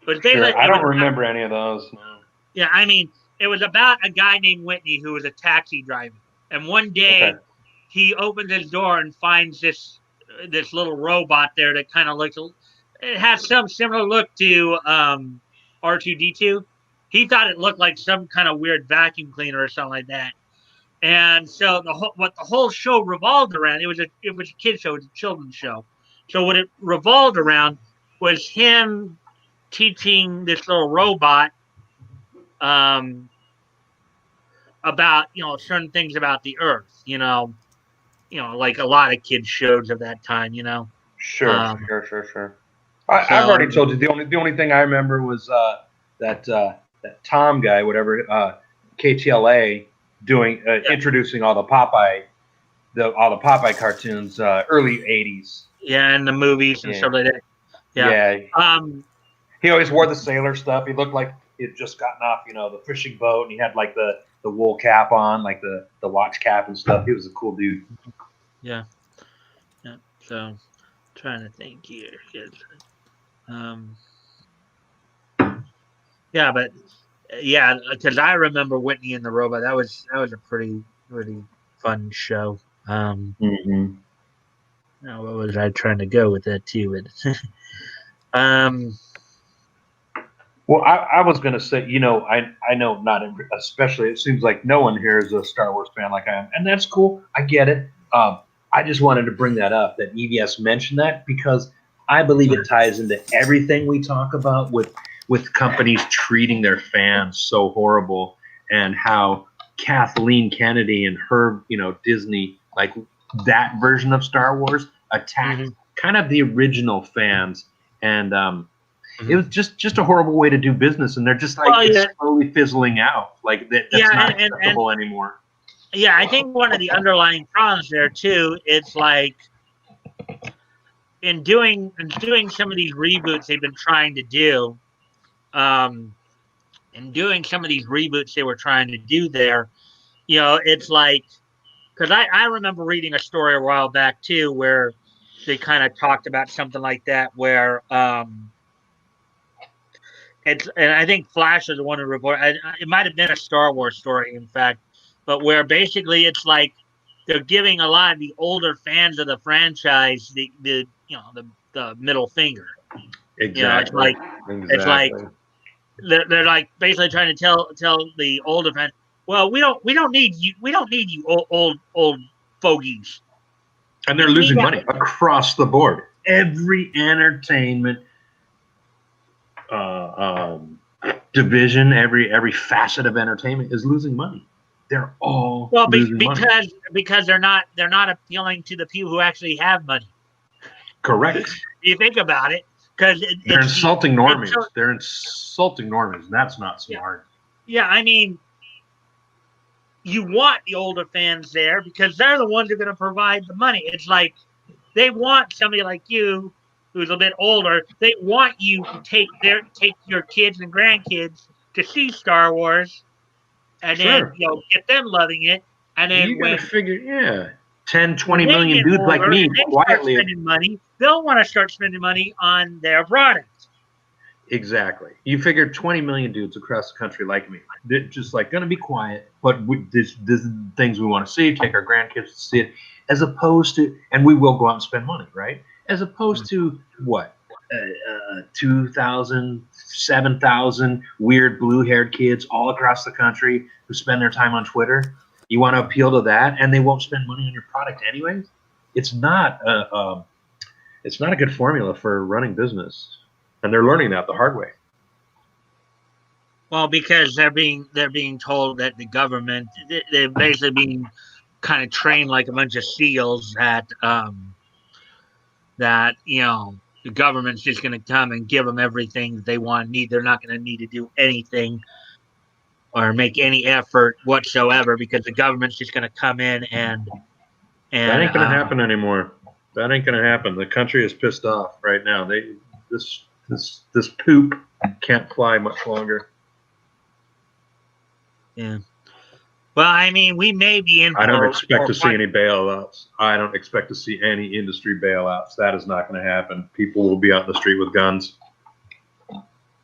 But I don't remember any of those. No. Yeah, I mean, it was about a guy named Whitney who was a taxi driver, and one day he opens his door and finds this little robot there that kind of looks. It has some similar look to R2D2. He thought it looked like some kind of weird vacuum cleaner or something like that. And so what the whole show revolved around, it was a kid show, it was a children's show. So what it revolved around was him teaching this little robot about certain things about the Earth, like a lot of kids shows of that time, Sure. I've already told you the only thing I remember was that Tom guy, whatever, KTLA doing introducing all the Popeye cartoons, early '80s. Yeah, and the movies and stuff like that. Yeah. He always wore the sailor stuff. He looked like he had just gotten off, the fishing boat, and he had like the wool cap on, like the watch cap and stuff. He was a cool dude. Yeah. So, trying to think here. Because I remember Whitney and the Robot. That was a pretty fun show. What was I trying to go with that too? Well, I was going to say, I know not especially. It seems like no one here is a Star Wars fan like I am, and that's cool. I get it. I just wanted to bring that up that EBS mentioned that because I believe it ties into everything we talk about with companies treating their fans so horrible, and how Kathleen Kennedy and her, Disney, like that version of Star Wars attacked kind of the original fans, and it was just a horrible way to do business, and they're just like it's slowly fizzling out. Like that's not acceptable anymore. Yeah, I think one of the underlying problems there too, it's like in doing some of these reboots they've been trying to do, in doing some of these reboots they were trying to do there, it's like, because I remember reading a story a while back too where they kind of talked about something like that where and I think Flash is the one who reported. It might have been a Star Wars story, in fact, but where basically it's like they're giving a lot of the older fans of the franchise the middle finger. Exactly. It's like Exactly. they're like basically trying to tell the older fans, well, we don't need you old fogies. And they're We losing got money across the board. Every entertainment division, every facet of entertainment is losing money. They're all well losing money. because they're not appealing to the people who actually have money. Correct. You think about it, because They're insulting normies. They're insulting normies. That's not smart. Yeah, I mean, you want the older fans there because they're the ones who are going to provide the money. It's like they want somebody like you who's a bit older. They want you to take your kids and grandkids to see Star Wars, and then Sure. get them loving it. And then You got to figure, 10, when 20 they million get dudes like older me and they start quietly. spending money, they'll want to start spending money on their product. Exactly. You figure 20 million dudes across the country like me, they're just like going to be quiet, but this is the things we want to see, take our grandkids to see it, as opposed to, and we will go out and spend money, right? As opposed to what? 2,000, 7,000 weird blue-haired kids all across the country who spend their time on Twitter. You want to appeal to that, and they won't spend money on your product anyways. It's not a good formula for running business. And they're learning that the hard way. Well, because they're being told that the government, they're basically being kind of trained like a bunch of seals that the government's just going to come and give them everything that they want and need. They're not going to need to do anything or make any effort whatsoever because the government's just going to come in and that ain't going to happen anymore. That ain't going to happen. The country is pissed off right now. This poop can't fly much longer. Yeah. Well, I mean, we may be in. I don't expect to see any bailouts. I don't expect to see any industry bailouts. That is not going to happen. People will be out in the street with guns.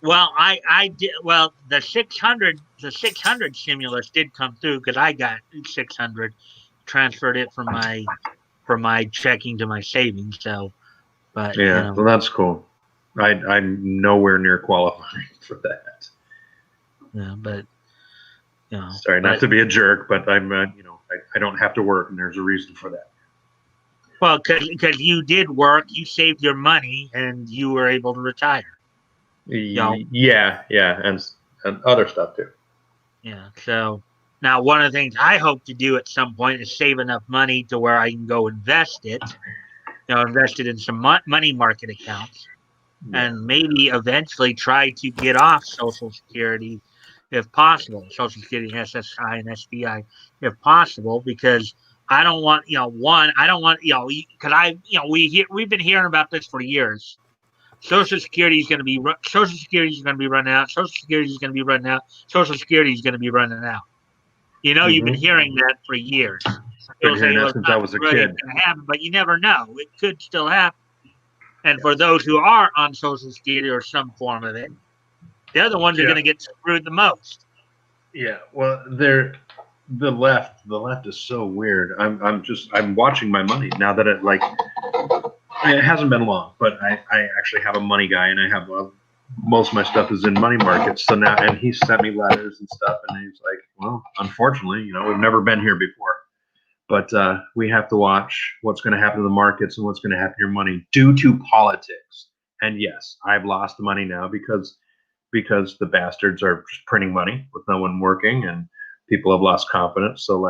Well, I did. Well, the 600 stimulus did come through because I got 600, transferred it from my checking to my savings. So, but yeah, well, that's cool. I'm nowhere near qualifying for that. Yeah, but sorry, not to be a jerk, but I'm I don't have to work, and there's a reason for that. Well, because you did work, you saved your money, and you were able to retire. Yeah, and other stuff too. Yeah. So now, one of the things I hope to do at some point is save enough money to where I can go invest it. Invest it in some money market accounts, and maybe eventually try to get off Social Security if possible. Social Security, SSI, and SBI if possible, because I don't want, I don't want, because we've been hearing about this for years. Social Security is going to be running out. Social Security is going to be running out. Social Security is going to be running out. You've been hearing that for years. Been hearing that since I was a kid. Happen, but you never know. It could still happen. And for those who are on Social Security or some form of it, they're the ones who are going to get screwed the most. Yeah, well, the left is so weird. I'm watching my money now that it hasn't been long, but I actually have a money guy, and I have most of my stuff is in money markets. So now, and he sent me letters and stuff, and he's like, well, unfortunately, we've never been here before, but we have to watch what's going to happen to the markets and what's going to happen to your money due to politics. And yes, I've lost money now because the bastards are just printing money with no one working, and people have lost confidence. So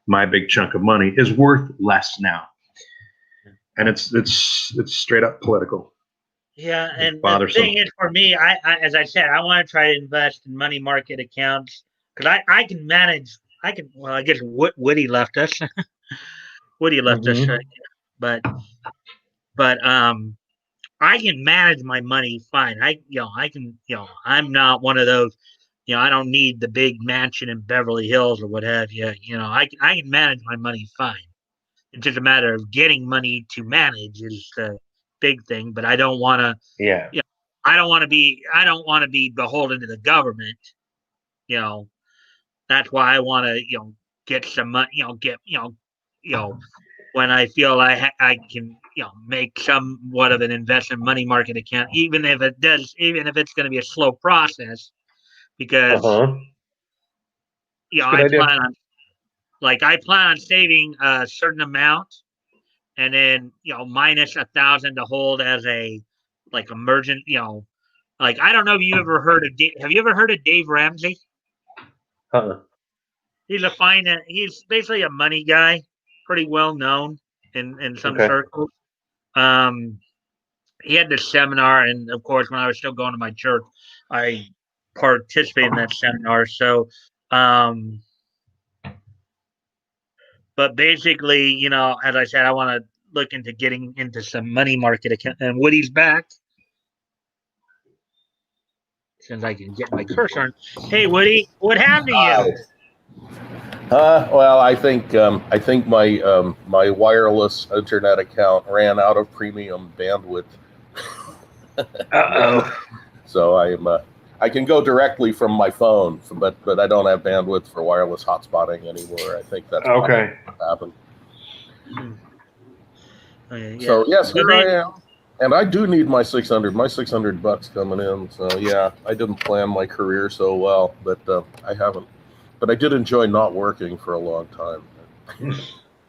my big chunk of money is worth less now. And it's straight up political. Yeah, and the thing is, for me, I as I said, I want to try to invest in money market accounts because I can manage. Well, I guess Woody left us. Woody left us, but I can manage my money fine. I can, I'm not one of those. I don't need the big mansion in Beverly Hills or what have you. I can manage my money fine. It's just a matter of getting money to manage is the big thing. But I don't want to. Yeah. I don't want to be beholden to the government. That's why I want to get some money. when I feel I can make somewhat of an investment money market account, even if it's going to be a slow process, because Uh-huh. It's a good I idea. plan on saving a certain amount, and then minus 1,000 to hold as a emergent. Like, I don't know if you ever heard of have you ever heard of Dave Ramsey? Uh-uh. He's basically a money guy, pretty well known in some Okay. circles. Um, he had this seminar, and of course, when I was still going to my church, I participated in that seminar. So, but basically, as I said, I want to look into getting into some money market account. And Woody's back, since I can get my cursor on. Hey, Woody, what happened to you? Well, I think my wireless internet account ran out of premium bandwidth. Uh-oh. So I can go directly from my phone, but I don't have bandwidth for wireless hotspotting anymore. I think that's Okay. what happened. Yeah. So yes, here I am, and I do need my $600 coming in. So yeah, I didn't plan my career so well, but I haven't. But I did enjoy not working for a long time.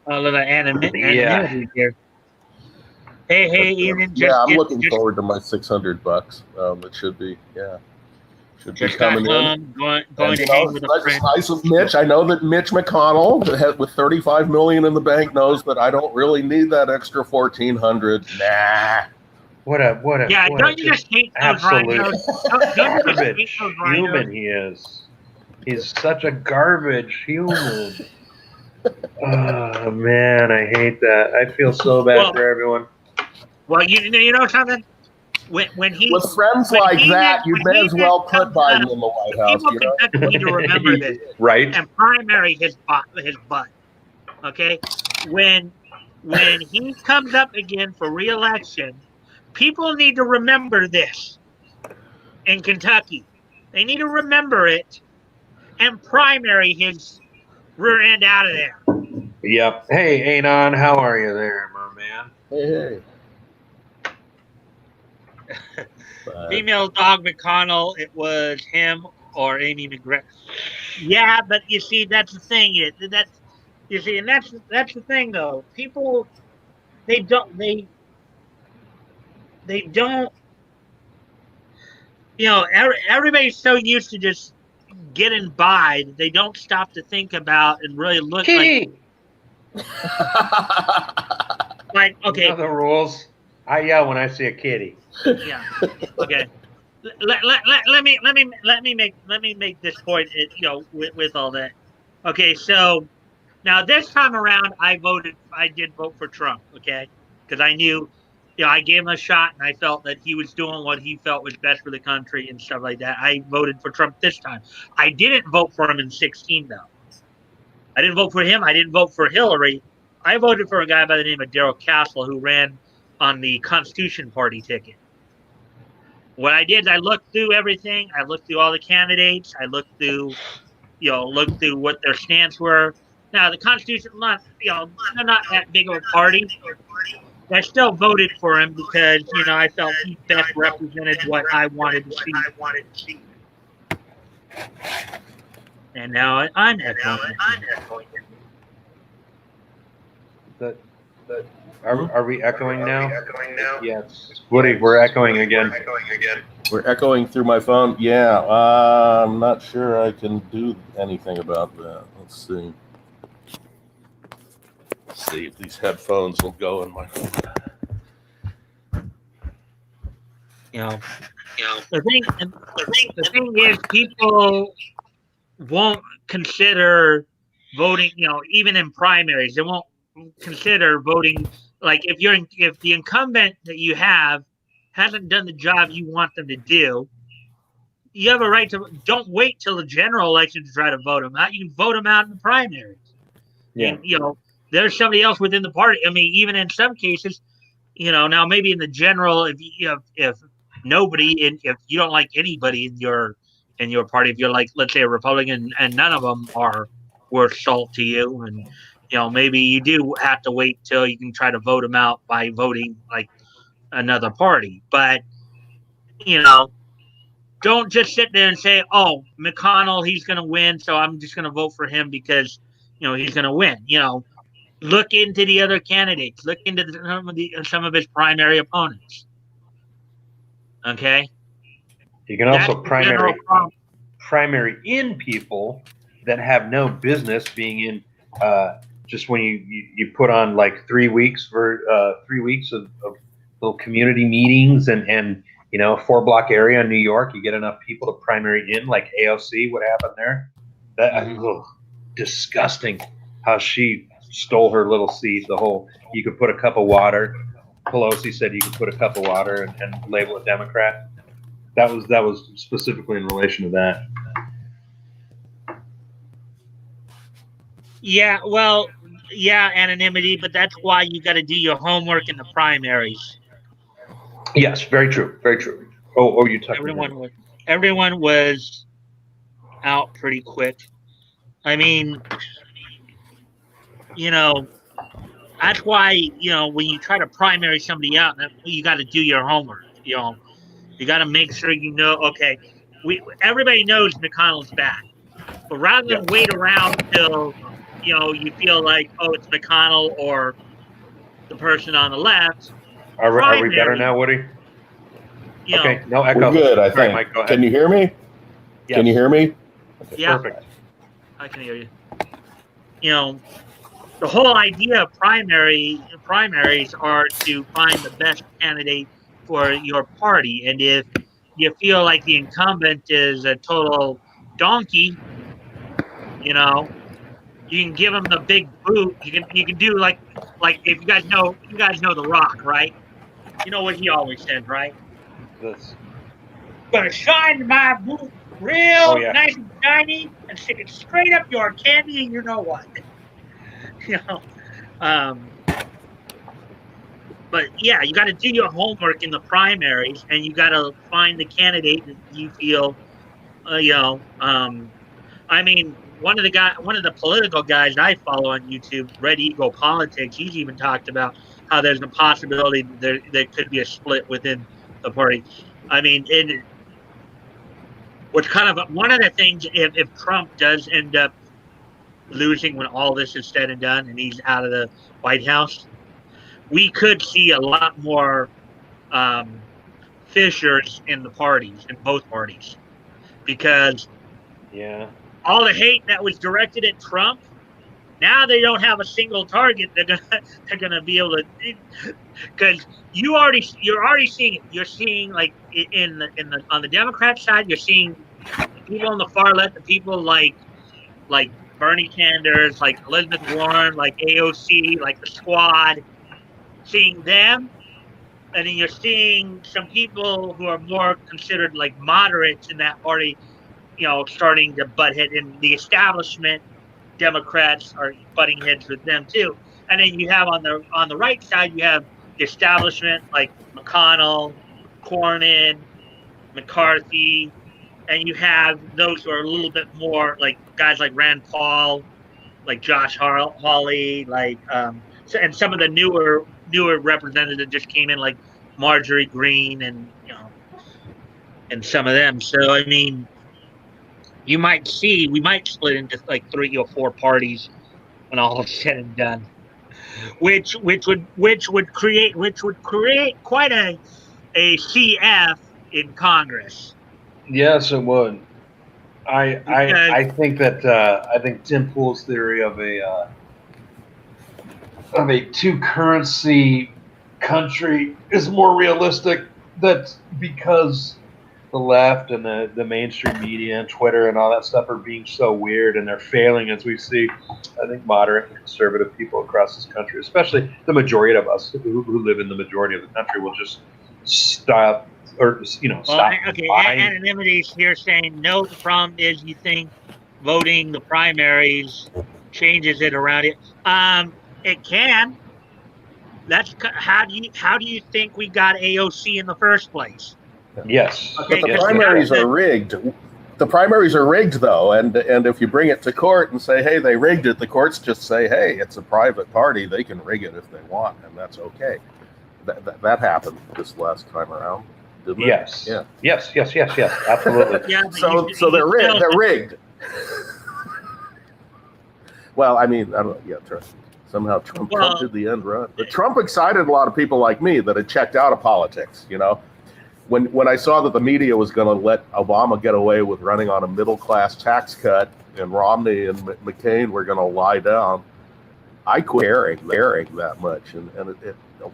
A little anonymity Yeah. here. Hey, But, Ian, I'm looking forward to my $600. It should be be just got coming in. home, going to hang with a That's friend. nice of Mitch. I know that Mitch McConnell, with $35 million in the bank, knows that I don't really need that extra $1,400. Nah. What a Don't you just hate those absolute rhinos? Don't you just hate garbage those human rhinos? he is. He's such a garbage human. Oh man, I hate that. I feel so bad for everyone. Well, you know something. When he With friends when like he that, you when may he as well just put comes out Biden of- in the White the House. people of Kentucky need to remember this Right? and primary his butt. Okay, when he comes up again for re-election, people need to remember this in Kentucky. They need to remember it and primary his rear end out of there. Yep. Hey, Anon, how are you there, my man? Hey. Female dog McConnell, it was him or Amy McGregor. Yeah, but you see, that's the thing. And that's the thing though. People they don't they don't everybody's so used to just getting by that they don't stop to think about and really look Kitty. like okay. You know the rules. I yell when I see a kitty. Yeah. Okay. Let me make this point. With all that. Okay, so now this time around, I did vote for Trump. Okay, because I knew, I gave him a shot, and I felt that he was doing what he felt was best for the country and stuff like that. I voted for Trump this time. I didn't vote for him in 2016 though. I didn't vote for him. I didn't vote for Hillary. I voted for a guy by the name of Darrell Castle who ran on the Constitution Party ticket. What I did is I looked through everything. I looked through all the candidates. I looked through what their stance were. Now the Constitution, they're not that big of a party. I still voted for him because I felt he best represented what I wanted to see. And now I'm echoing. Are we echoing now? Yes. Woody, we're echoing again. We're echoing through my phone. Yeah, I'm not sure I can do anything about that. Let's see. Let's see if these headphones will go in my phone. The thing is, people won't consider voting. Even in primaries, they won't consider voting. Like if the incumbent that you have hasn't done the job you want them to do, you have a right to. Don't wait till the general election to try to vote them out. You can vote them out in the primaries. Yeah. And, there's somebody else within the party. I mean, even in some cases, now maybe in the general, if if you don't like anybody in your party, if you're like, let's say, a Republican, and none of them are worth salt to you, and maybe you do have to wait till you can try to vote him out by voting like another party. But you know, don't just sit there and say, "Oh, McConnell, he's going to win, so I'm just going to vote for him because he's going to win." Look into the other candidates. Look into some of his primary opponents. Okay, You can that's also the general problem. primary in people that have no business being in. Just when you put on like 3 weeks for 3 weeks of little community meetings and a 4 block area in New York, you get enough people to primary in, like AOC. What happened there? That disgusting. How she stole her little seat. You could put a cup of water. Pelosi said you could put a cup of water and label it Democrat. That was specifically in relation to that. Yeah, well, yeah, anonymity, but that's why you got to do your homework in the primaries. Yes, very true, very true. Oh, you talking? Everyone was out pretty quick. I mean, that's why when you try to primary somebody out, you got to do your homework. You got to make sure okay, everybody knows McConnell's back, but rather than wait around till you feel like, oh, it's McConnell or the person on the left. Are we better now, Woody? Okay, no echo. We're good, I think. Mike, go ahead. Can you hear me? Yes. Can you hear me? Okay. Yeah, perfect. I can hear you. The whole idea of primaries are to find the best candidate for your party, and if you feel like the incumbent is a total donkey, you can give him the big boot. You can do like if you guys know The Rock, right? You know what he always says, right? This. Gonna shine my boot real nice and shiny and stick it straight up your candy, and you know what? But yeah, you got to do your homework in the primaries, and you got to find the candidate that you feel, I mean, one of the political guys I follow on YouTube, Red Eagle Politics, he's even talked about how there's a possibility there could be a split within the party. I mean, what's kind of one of the things, if Trump does end up losing when all this is said and done and he's out of the White House, we could see a lot more fissures in both parties, because all the hate that was directed at Trump, now they don't have a single target. They're gonna be able to, because you're already seeing it. You're seeing like on the Democrat side, you're seeing people on the far left, the people like Bernie Sanders, like Elizabeth Warren, like AOC, like the Squad, seeing them. And then you're seeing some people who are more considered like moderates in that party, starting to butt head, and the establishment Democrats are butting heads with them too. And then you have on the right side, you have the establishment like McConnell, Cornyn, McCarthy, and you have those who are a little bit more like guys like Rand Paul, like Josh Hawley, like and some of the newer representatives just came in, like Marjorie Greene, and and some of them. So I mean, we might split into like 3 or 4 parties when all is said and done, which would create quite a CF in Congress. Yes, it would. I think that I think Tim Pool's theory of a 2-currency country is more realistic. That's because the left and the mainstream media and Twitter and all that stuff are being so weird, and they're failing, as we see. I think moderate and conservative people across this country, especially the majority of us who live in the majority of the country, will just stop stop. Okay, anonymity's here saying no. The problem is you think voting the primaries changes it around it. It can. That's how do you think we got AOC in the first place? Yes, but the primaries are rigged. The primaries are rigged, though, and if you bring it to court and say, hey, they rigged it, the courts just say, hey, it's a private party. They can rig it if they want, and that's okay. That happened this last time around, didn't it? Yes. Yeah. Yes. Absolutely. Yeah, but So they're rigged. They're rigged. Well, I mean, I don't. Yeah, somehow Trump did the end run. But Trump excited a lot of people like me that had checked out of politics. You know, when I saw that the media was going to let Obama get away with running on a middle class tax cut, and Romney and McCain were going to lie down, I quit caring that much. And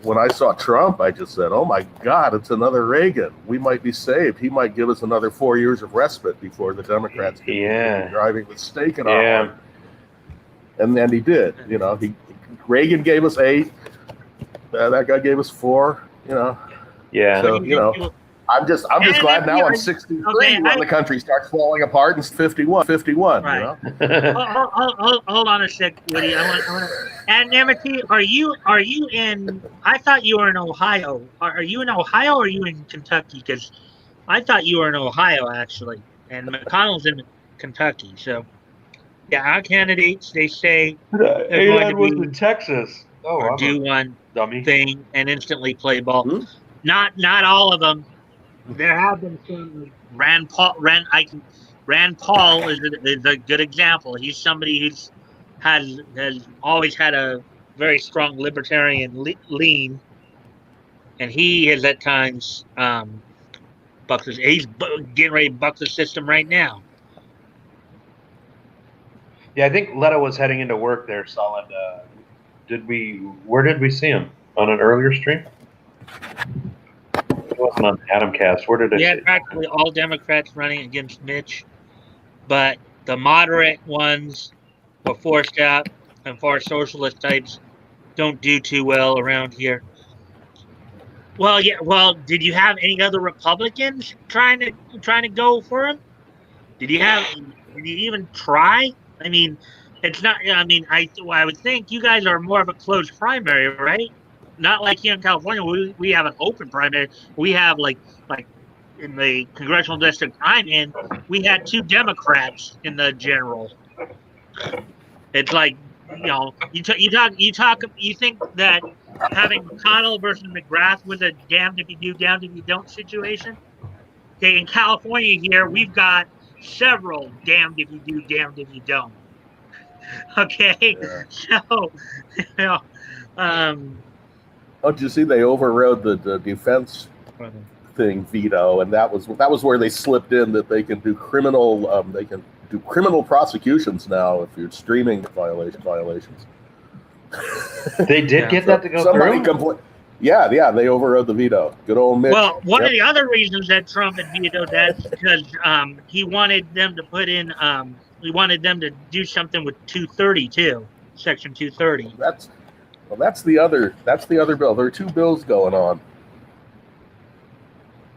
when I saw Trump, I just said, "Oh my God, it's another Reagan. We might be saved. He might give us another 4 years of respite before the Democrats can be driving the stake in our heart." And then he did. You know, Reagan gave us 8. That guy gave us 4. You know. Yeah. So you know, I'm just glad now I'm 63 when the country starts falling apart and 51. Right. You know? hold on a sec, Woody. I want anonymity. Are you in? I thought you were in Ohio. Are you in Ohio or are you in Kentucky? Because I thought you were in Ohio actually, and McConnell's in Kentucky. So yeah, our candidates, they say they're going to was in Texas. or do one dummy thing and instantly play ball. Not all of them. There have been some like Rand Paul. Rand Paul is a good example. He's somebody who's has always had a very strong libertarian lean, and he is at times bucks. He's getting ready to buck the system right now. Yeah, I think Leto was heading into work there, Solid. Where did we see him? On an earlier stream? It wasn't on Adamcast. Where did I see him? Practically all Democrats running against Mitch, but the moderate ones were forced out, and far socialist types don't do too well around here. Well, yeah. Well, did you have any other Republicans trying to go for him? Did you even try? I mean, it's not. I mean, I would think you guys are more of a closed primary, right? Not like here in California, we have an open primary. We have like in the congressional district I'm in, we had 2 Democrats in the general. It's like, you know, you think that having McConnell versus McGrath was a damned if you do, damned if you don't situation. Okay, in California here, we've got several damned if you do, damned if you don't. Okay, so you know, oh, did you see they overrode the defense thing veto, and that was where they slipped in that they can do criminal prosecutions now if you're streaming violations. They did get that to go through? Yeah, they overrode the veto. Good old Mitch. Well, one of the other reasons that Trump had vetoed that is because he wanted them to put in he wanted them to do something with 230 too, Section 230. That's the other bill. There are 2 bills going on.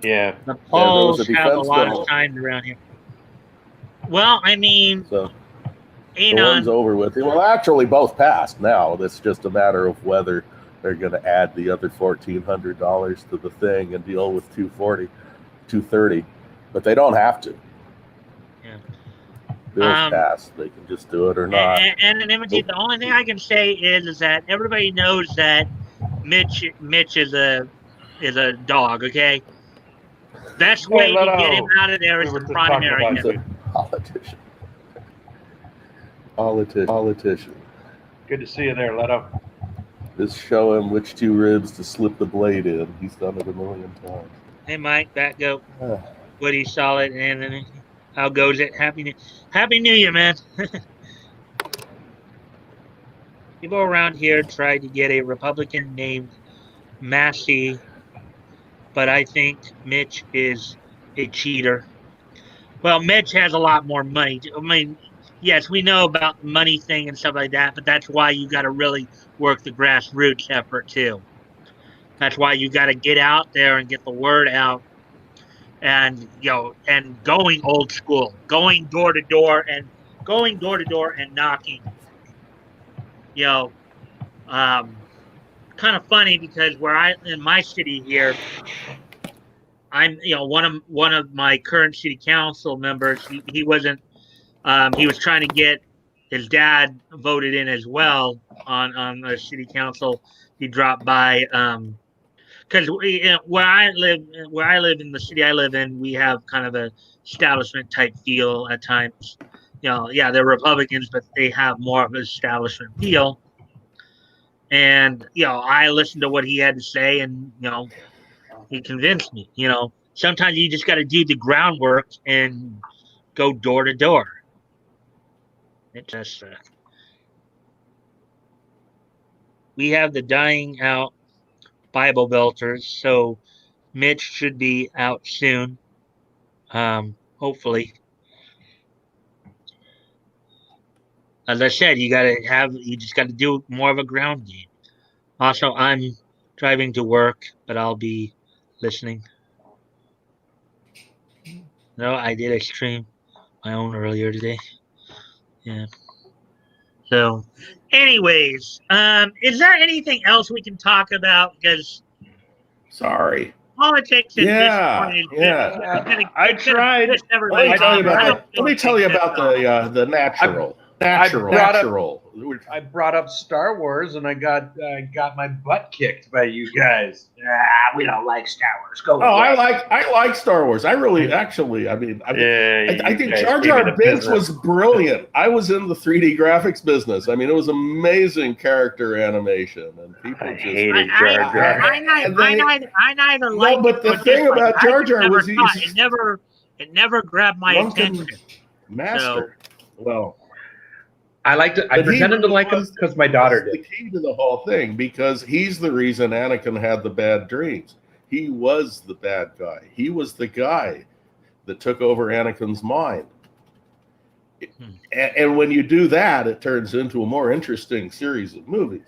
Yeah. The polls have a lot of time around here. Well, I mean, so the one's over with. Well, actually, both passed now. It's just a matter of whether they're going to add the other $1,400 to the thing and deal with 230, but they don't have to. Yeah. Bills passed. They can just do it or not. Anonymity. The only thing I can say is that everybody knows that Mitch is a dog. Okay. Best way to get him out of there is the primary. Politician. Good to see you there, Leto. Just show him which 2 ribs to slip the blade in. He's done it a million times. Hey, Mike, back go. Woody, Solid, and how goes it? Happy New Year, man. People around here tried to get a Republican named Massey, but I think Mitch is a cheater. Well, Mitch has a lot more money. I mean, yes, we know about the money thing and stuff like that, but that's why you got to really work the grassroots effort too. That's why you got to get out there and get the word out, and and going old school, going door to door and knocking. Kind of funny because in my city here, I'm one of my current city council members. He wasn't. He was trying to get his dad voted in as well on the city council. He dropped by because where I live in the city I live in, we have kind of a establishment type feel at times. Yeah, they're Republicans, but they have more of an establishment feel. And I listened to what he had to say, and he convinced me. Sometimes you just got to do the groundwork and go door to door. It just we have the dying out Bible belters, so Mitch should be out soon. Hopefully. As I said, you just gotta do more of a ground game. Also, I'm driving to work, but I'll be listening. No, I did a stream my own earlier today. Yeah. So, anyways, is there anything else we can talk about? Because Sorry. politics at Yeah, this point yeah. I tried. piss everybody Let me tell you off. about let me tell you about the natural. I brought up Star Wars, and I got my butt kicked by you guys. We don't like Star Wars. Go. Oh, I like Star Wars. I really, actually, I think Jar Jar Binks was brilliant. I was in the 3D graphics business. I mean, it was amazing character animation, and people just hated Jar Jar. I neither liked. No, but the thing about Jar Jar was it never grabbed my attention. Master. So, well, I liked it. I pretended to like him because my daughter did. The key to the whole thing, because he's the reason Anakin had the bad dreams. He was the bad guy. He was the guy that took over Anakin's mind. And when you do that, it turns into a more interesting series of movies.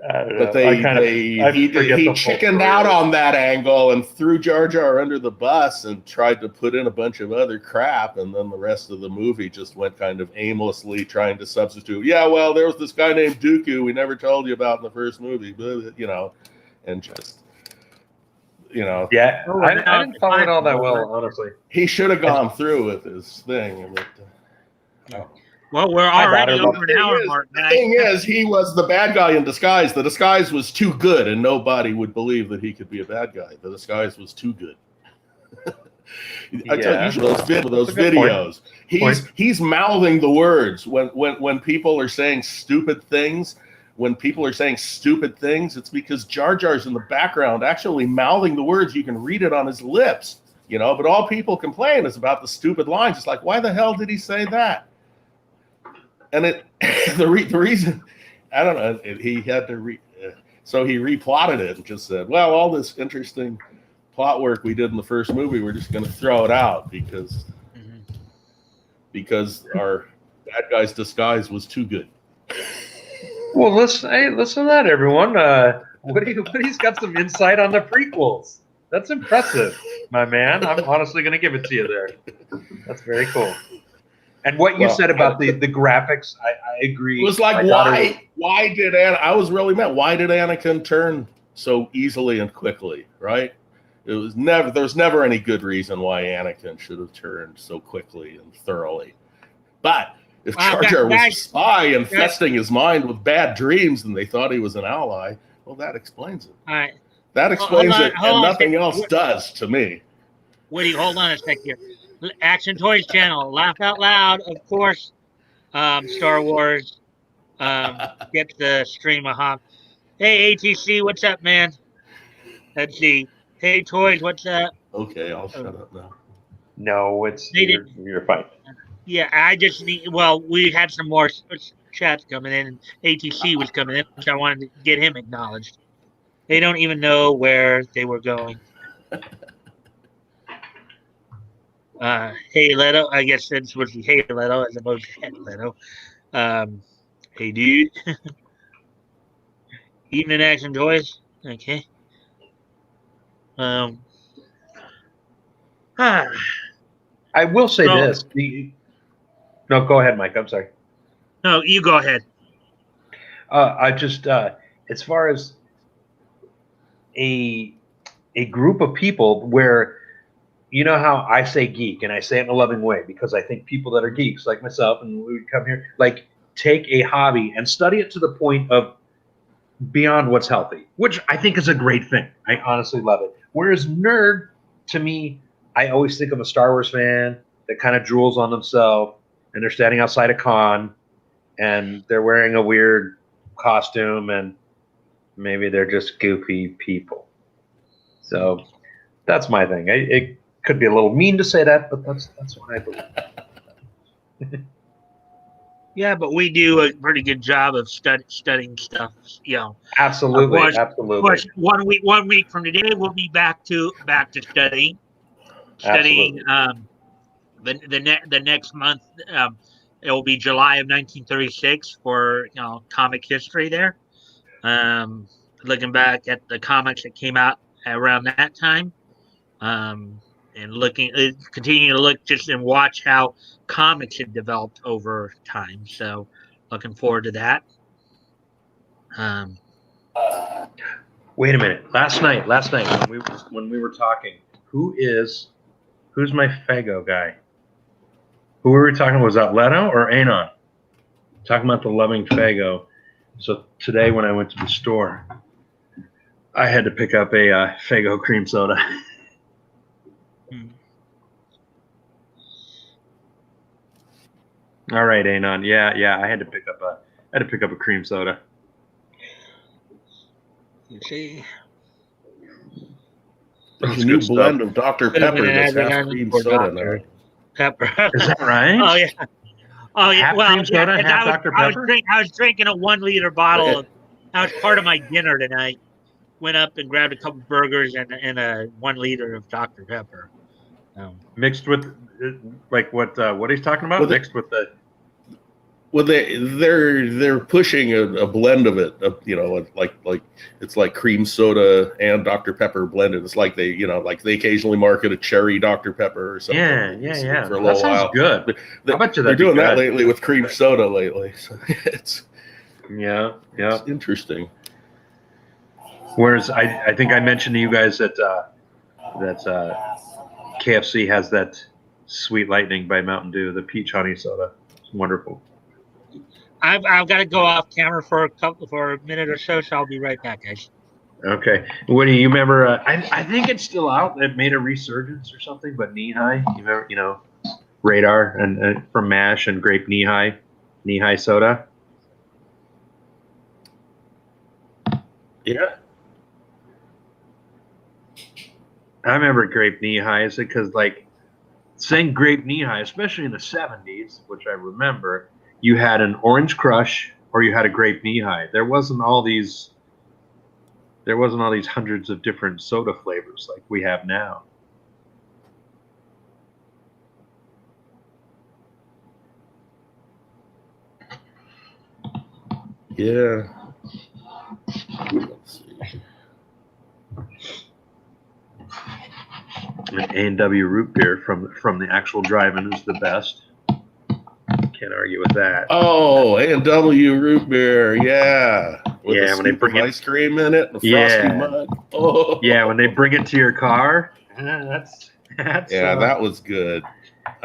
But he chickened out on that angle and threw Jar Jar under the bus and tried to put in a bunch of other crap, and then the rest of the movie just went kind of aimlessly trying to substitute. Yeah, well, there was this guy named Dooku we never told you about in the first movie, and just. Yeah, I didn't follow it all that well, honestly. He should have gone through with his thing. Well, we're already over an hour mark. The thing is, he was the bad guy in disguise. The disguise was too good, and nobody would believe that he could be a bad guy. The disguise was too good. I tell you, those videos. He's mouthing the words when people are saying stupid things. When people are saying stupid things, it's because Jar Jar's in the background actually mouthing the words. You can read it on his lips, But all people complain is about the stupid lines. It's like, why the hell did he say that? And the reason, I don't know, he had to so he replotted it and just said, well, all this interesting plot work we did in the first movie, we're just going to throw it out because our bad guy's disguise was too good. Well, listen to that, everyone. Woody's got some insight on the prequels. That's impressive, my man. I'm honestly going to give it to you there. That's very cool. And what you said about the graphics, I agree. It was like, why did I was really mad. Why did Anakin turn so easily and quickly, right? There was never any good reason why Anakin should have turned so quickly and thoroughly. But if Jar Jar was a spy infesting his mind with bad dreams and they thought he was an ally, well, that explains it. All right. That explains it, and nothing else does to me. Woody, hold on a sec here. Action Toys channel, laugh out loud, of course. Star Wars, get the stream a hop. Hey ATC, what's up, man? Let's see. Hey Toys, what's up? Okay, I'll shut up now. No, you're fine. Yeah, I just need. Well, we had some more chats coming in, and ATC was coming in, so I wanted to get him acknowledged. They don't even know where they were going. Hey Leto, I guess that's supposed to be Hey Leto as opposed to Hey Leto. Hey dude. Evening Action Toys. Okay. I will say this. No, go ahead, Mike. I'm sorry. No, you go ahead. I just, as far as a group of people where you know how I say geek, and I say it in a loving way because I think people that are geeks like myself and we would come here, like take a hobby and study it to the point of beyond what's healthy, which I think is a great thing. I honestly love it. Whereas nerd, to me, I always think of a Star Wars fan that kind of drools on themselves and they're standing outside a con and they're wearing a weird costume and maybe they're just goofy people. So that's my thing. It could be a little mean to say that, but that's what I believe. Yeah, but we do a pretty good job of studying stuff. Absolutely, Of absolutely, course, 1 week from today, we'll be back to studying. absolutely. The next month. It will be July of 1936 for comic history there. Looking back at the comics that came out around that time, and continuing to look just and watch how comics had developed over time. So, looking forward to that. Wait a minute. Last night when we were talking, who's my Fago guy? Who were we talking about? Was that Leto or Anon? Talking about the loving Fago. So today when I went to the store, I had to pick up a Fago cream soda. All right, Anon. Yeah. I had to pick up a cream soda. You see, There's That's a new good blend stuff. of Dr. could have been Pepper an that's half advertisement cream for soda Dr. now. Pepper. Is that right? Oh yeah. Oh yeah. Half Well, cream soda, 'cause half Dr. Pepper? I was drinking a 1 liter bottle of. That was part of my dinner tonight. Went up and grabbed a couple burgers and a 1 liter of Dr. Pepper. Mixed with like what he's talking about? Well, Mixed with the. Well, they're pushing a blend of it, like it's like cream soda and Dr. Pepper blended. It's like they occasionally market a cherry Dr. Pepper or something. Yeah. For a That little sounds while. good. I bet you they're doing that good. lately with cream soda lately. So it's interesting. Whereas I think I mentioned to you guys that KFC has that Sweet Lightning by Mountain Dew, the peach honey soda. It's wonderful. I've got to go off camera for a minute or so I'll be right back, guys. Okay. Woody, you remember? I think it's still out. It made a resurgence or something. But knee high, you remember? Radar and from Mash and grape knee high soda. Yeah. I remember grape knee highs because saying grape knee high, especially in the 70s, which I remember, you had an orange crush or you had a grape knee high. There wasn't all these hundreds of different soda flavors like we have now. Yeah. Let's see. An A&W root beer from the actual drive-in is the best. Can't argue with that. Oh, A&W root beer, yeah. With a when they scoop bring of ice cream in it, and a frosty mug. Oh, yeah, when they bring it to your car, that's that was good.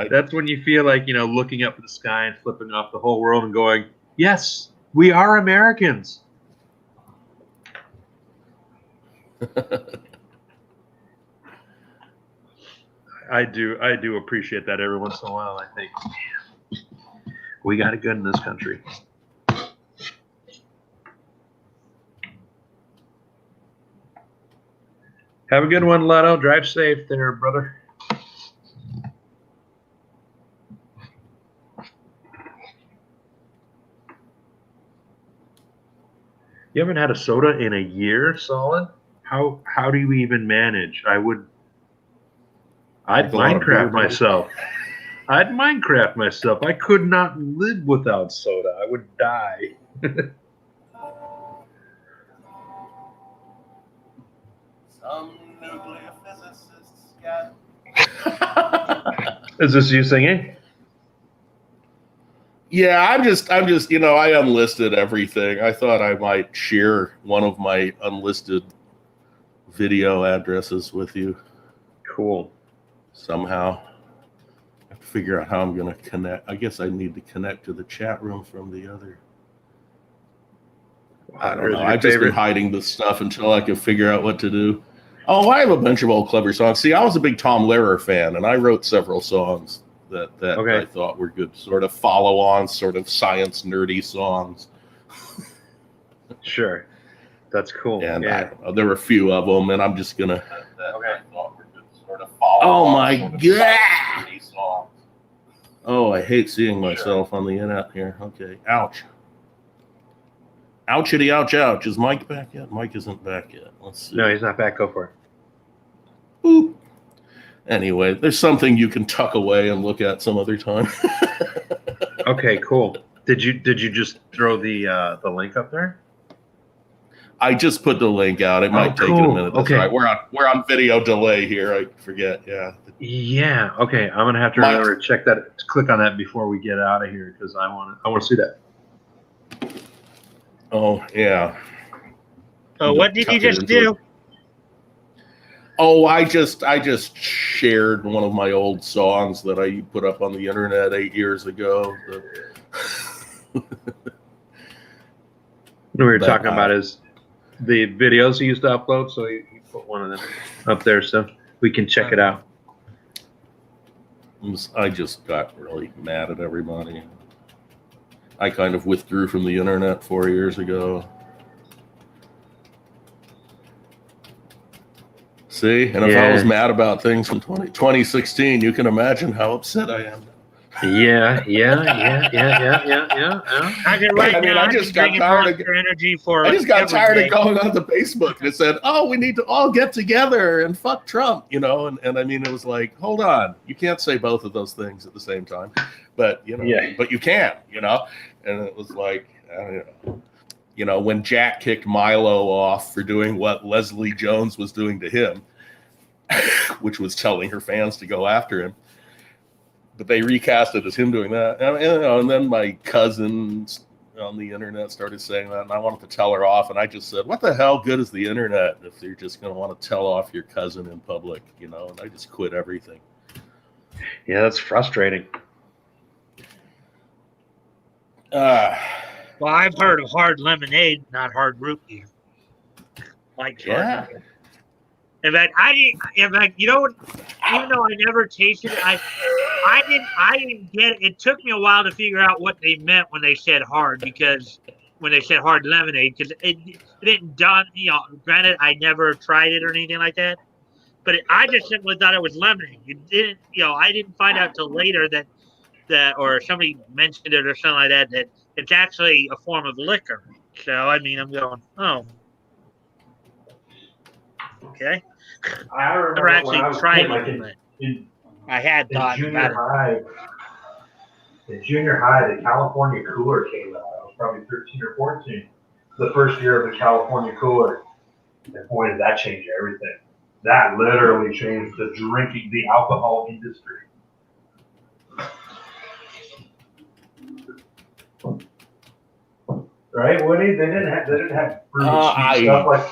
That's when you feel like looking up at the sky and flipping off the whole world and going, "Yes, we are Americans." I do appreciate that every once in a while. I think, man, we got it good in this country. Have a good one, Leto. Drive safe there, brother. You haven't had a soda in a year, solid? How do you even manage? I'd Minecraft myself. I'd Minecraft myself. I could not live without soda. I would die. Some nuclear physicists got. Is this you singing? Yeah, I'm just, I unlisted everything. I thought I might share one of my unlisted video addresses with you. Cool. somehow. I have to figure out how I'm going to connect. I guess I need to connect to the chat room from the other. I don't know. I've just been hiding this stuff until I can figure out what to do. Oh, I have a bunch of old clever songs. See, I was a big Tom Lehrer fan, and I wrote several songs that I thought were good, sort of follow-on, sort of science nerdy songs. Sure. That's cool. And there were a few of them, and I'm just going to... Oh, my God! Oh, I hate seeing myself on the internet here. Okay. Ouch. Ouchity, ouch, ouch. Is Mike back yet? Mike isn't back yet. Let's see. No, he's not back. Go for it. Boop. Anyway, there's something you can tuck away and look at some other time. Okay, cool. Did you just throw the link up there? I just put the link out. It might take it a minute. That's right. We're on video delay here. I forget. Yeah. Yeah. Okay. I'm gonna have to remember to check that. Click on that before we get out of here because I want to see that. Oh yeah. So what did you just do? Oh, I just shared one of my old songs that I put up on the internet 8 years ago. What we were talking about is the videos he used to upload, so he put one of them up there so we can check it out. I just got really mad at everybody. I kind of withdrew from the internet 4 years ago. See? And if I was mad about things from 2016, you can imagine how upset I am. Yeah. I just got tired of going on to Facebook and it said, "Oh, we need to all get together and fuck Trump," and I mean, it was like, hold on, you can't say both of those things at the same time, but but you can, and it was like, I don't know. When Jack kicked Milo off for doing what Leslie Jones was doing to him, which was telling her fans to go after him. But they recast it as him doing that. And then my cousins on the internet started saying that, and I wanted to tell her off. And I just said, what the hell good is the internet if you're just going to want to tell off your cousin in public, And I just quit everything. Yeah, that's frustrating. Well, I've heard of hard lemonade, not hard root beer. Yeah. In fact, even though I never tasted it, I didn't get it. It took me a while to figure out what they meant when they said hard, because when they said hard lemonade, because it didn't dawn, granted, I never tried it or anything like that, but I just simply thought it was lemonade. It didn't, I didn't find out till later that, or somebody mentioned it or something like that it's actually a form of liquor. So, I mean, I'm going, oh. Okay. I remember never actually tried it, I had thought about it. In junior high, the California Cooler came out. I was probably 13 or 14. The first year of the California Cooler. And boy, did that change everything. That literally changed the alcohol industry. Right, Woody? They didn't have stuff like.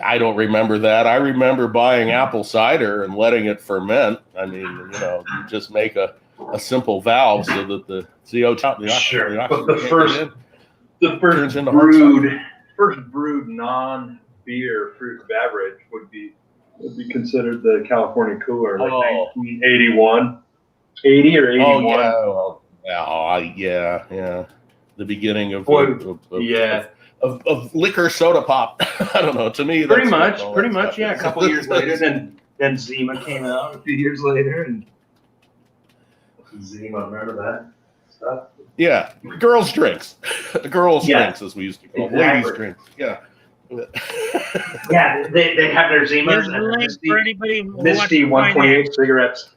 I don't remember that. I remember buying apple cider and letting it ferment. I mean, you just make a simple valve so that the CO2. Sure, but the first brewed non-beer fruit beverage would be considered the California Cooler, like 1981, 80 or 81. Oh yeah. The beginning of liquor soda pop. I don't know. To me, pretty much. Yeah. A couple years later, then Zima came out a few years later, and Zima, remember that stuff? Yeah, girls' drinks. Drinks, as we used to call them. Ladies' drinks. Yeah. Yeah, they have their Zimas and Misty 128 cigarettes.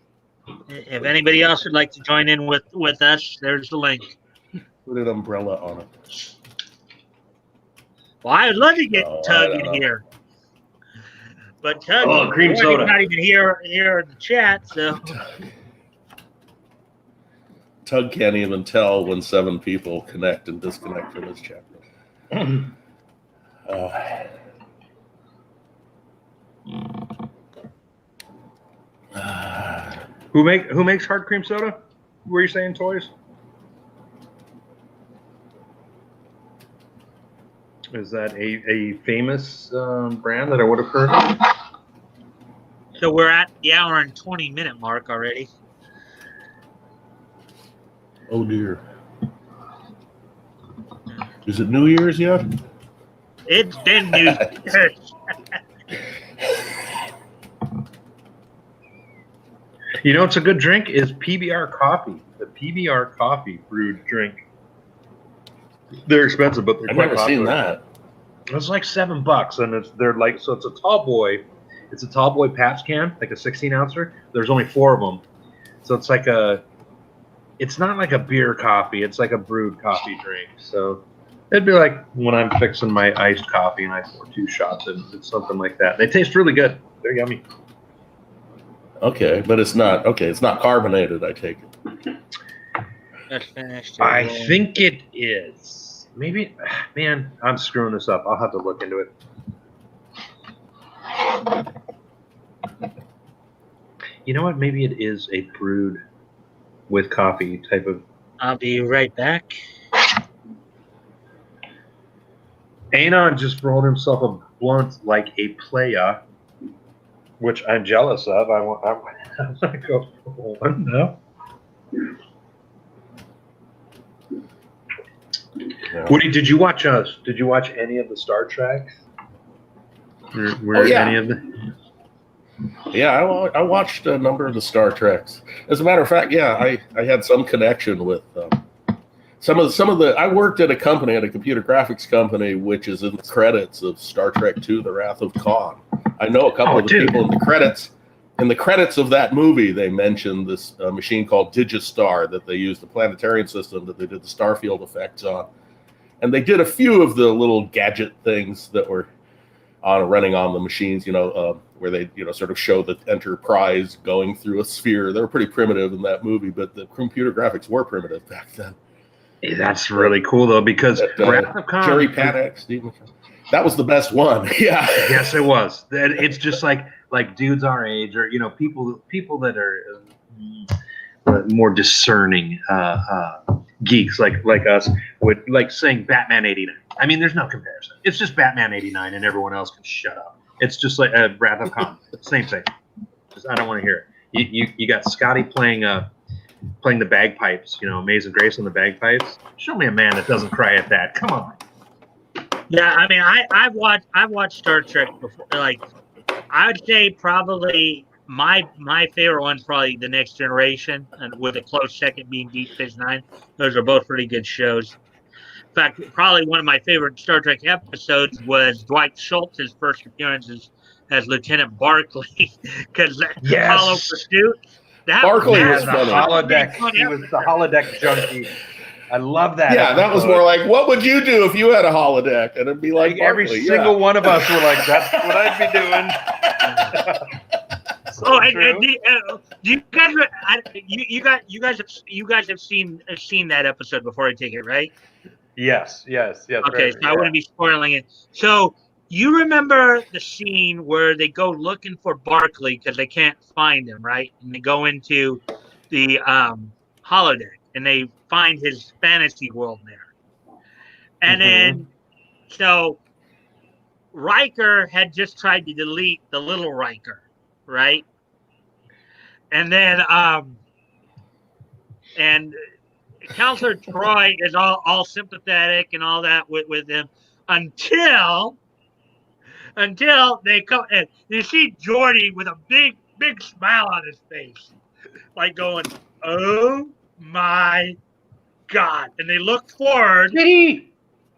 If anybody else would like to join in with us, there's the link. Put an umbrella on it. Well, I would love to get Tug in here, but Tug, cream soda, not even here in the chat. So Tug can't even tell when 7 people connect and disconnect from his chat room. Who makes hard cream soda? Were you saying toys? Is that a famous brand that I would have heard of? So we're at the hour and 20-minute mark already. Oh dear. Is it New Year's yet? It's been New Year's. You know, it's a good drink is PBR coffee. The PBR coffee brewed drink. They're expensive, but they're I've quite never popular. seen that. It's like $7, and they're like, so it's a tall boy. It's a tall boy Pabst can, like a 16-ouncer. There's only 4 of them, so it's like it's not like a beer coffee. It's like a brewed coffee drink. So it'd be like when I'm fixing my iced coffee and I pour 2 shots in. It's something like that. They taste really good. They're yummy. Okay, but it's not It's not carbonated. I take it. That's finished. I think it is. Maybe, man, I'm screwing this up. I'll have to look into it. You know what? Maybe it is a brewed with coffee type of. I'll be right back. Anon just rolled himself a blunt like a playa, which I'm jealous of. I want to go for one now. Yeah. Woody, did you watch any of the Star Trek? Oh, yeah. Any of the? Yeah, I watched a number of the Star Treks. As a matter of fact, yeah, I had some connection with some of the. I worked at a company, at a computer graphics company, which is in the credits of Star Trek II: The Wrath of Khan. I know a couple of the people in the credits. In the credits of that movie, they mentioned this machine called Digistar that they used, the planetarium system that they did the Starfield effects on. And they did a few of the little gadget things that were running on the machines, where they, sort of show the Enterprise going through a sphere. They were pretty primitive in that movie, but the computer graphics were primitive back then. Hey, that's really cool, though, because Wrath of Khan, Jerry Paddock, Steve McCall. That was the best one. Yeah. Yes, it was. It's just like dudes our age, or people that are more discerning geeks like us would like saying Batman '89. I mean, there's no comparison. It's just Batman '89, and everyone else can shut up. It's just like Wrath of Khan. Same thing. Just, I don't want to hear it. You got Scotty playing the bagpipes. Amazing Grace on the bagpipes. Show me a man that doesn't cry at that. Come on. Yeah, I mean, I've watched Star Trek before. Like, I would say probably my favorite one's probably The Next Generation, and with a close second being Deep Space Nine. Those are both pretty good shows. In fact, probably one of my favorite Star Trek episodes was Dwight Schultz's first appearance as Lieutenant Barclay, because Apollo Pursuit. Barclay was the funny. holodeck. He was the holodeck junkie. I love that. Yeah, that was more like, what would you do if you had a holodeck? And it'd be like every single one of us were like, that's what I'd be doing. You guys have seen that episode before, I take it, right? Yes. Okay, so I wouldn't be spoiling it. So you remember the scene where they go looking for Barclay because they can't find him, right? And they go into the holodeck and they find his fantasy world there. And then, so Riker had just tried to delete the little Riker, right? And then, and Counselor Troy is all sympathetic and all that with him until they come and you see Geordi with a big smile on his face, like going, "Oh my God!" And they look forward, and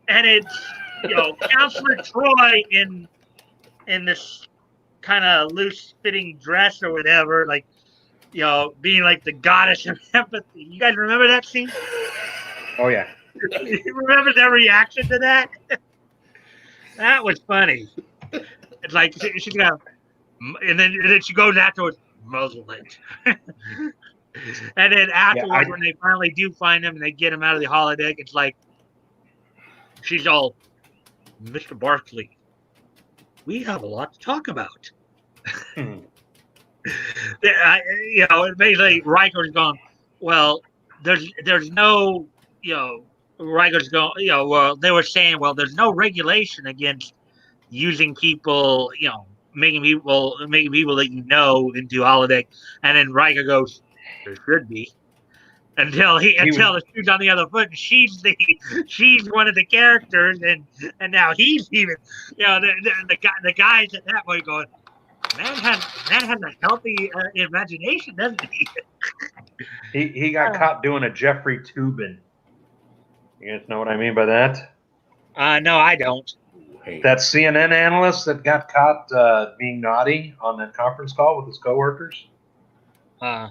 it's Counselor Troy in this kind of loose fitting dress or whatever, like being like the goddess of empathy. You guys remember that scene? Oh yeah. You remember their reaction to that? That was funny. It's like she's gonna, and then she goes afterwards, muzzle it. And then afterwards, when they finally do find him and they get him out of the holodeck, it's like she's all, "Mr. Barclay, we have a lot to talk about." Basically Riker's going, well, there's no, Riker's going, well, they were saying, well, there's no regulation against using people, making people that into holodeck, and then Riker goes, there should be. Until the shoe's on the other foot, and she's one of the characters, and now he's even, the guys at that point going, man has a healthy imagination, doesn't he? He got caught doing a Jeffrey Tubin. You guys know what I mean by that? No, I don't. That CNN analyst that got caught being naughty on that conference call with his coworkers a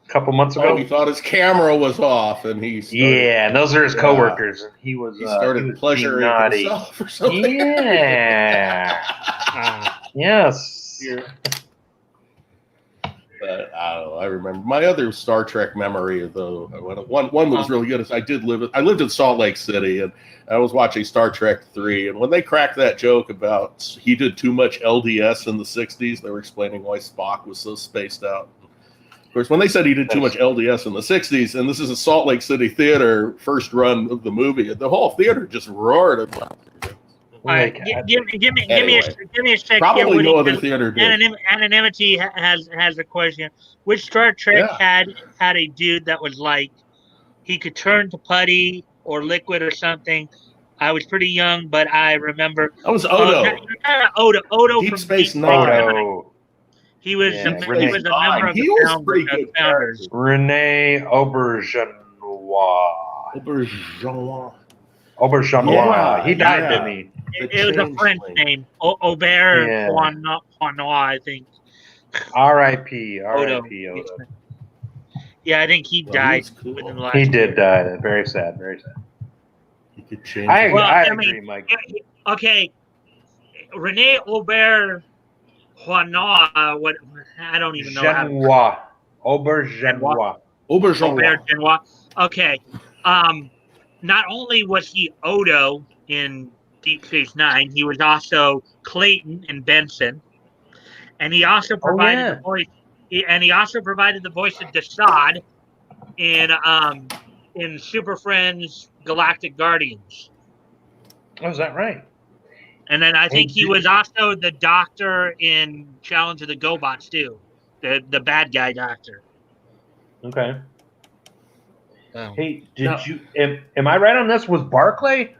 couple months ago. He thought his camera was off, and he started, and those are his coworkers, and he started pleasuring himself or something. Yeah. Yes. Yeah. But I don't know. I remember my other Star Trek memory, though. One that was really good is I lived in Salt Lake City, and I was watching Star Trek 3. And when they cracked that joke about he did too much LDS in the 60s, they were explaining why Spock was so spaced out. Of course, when they said he did too much LDS in the 60s, and this is a Salt Lake City theater first run of the movie, the whole theater just roared at laughter. Give me a second. Probably no other theater did. Anonymity has a question. Which Star Trek had a dude that was like he could turn to putty or liquid or something? I was pretty young, but I remember. That was Odo. Odo Deep from Space Deep Nine. He was a member of he the was pretty good founders. Rene Auberjonois. Auberjonois. Yeah, he died, didn't he? It was a French name. Aubert Poinois, I think. R.I.P. R.I.P. Odo. Yeah, I think he died cool. within the last He did year. die. Very sad. Very sad. He could change. I agree, Mike. Okay, Rene Aubert Poinois. What? I don't even know Genois. Auberjonois. Auberjonois. Okay. Not only was he Odo in Deep Space Nine, he was also Clayton in Benson, and he also provided the voice. He also provided the voice of Desaad in Super Friends Galactic Guardians. Oh, is that right? And then I think he was also the doctor in Challenge of the GoBots too, the bad guy doctor. Okay. Oh. Hey, am I right on this? Was Barclay?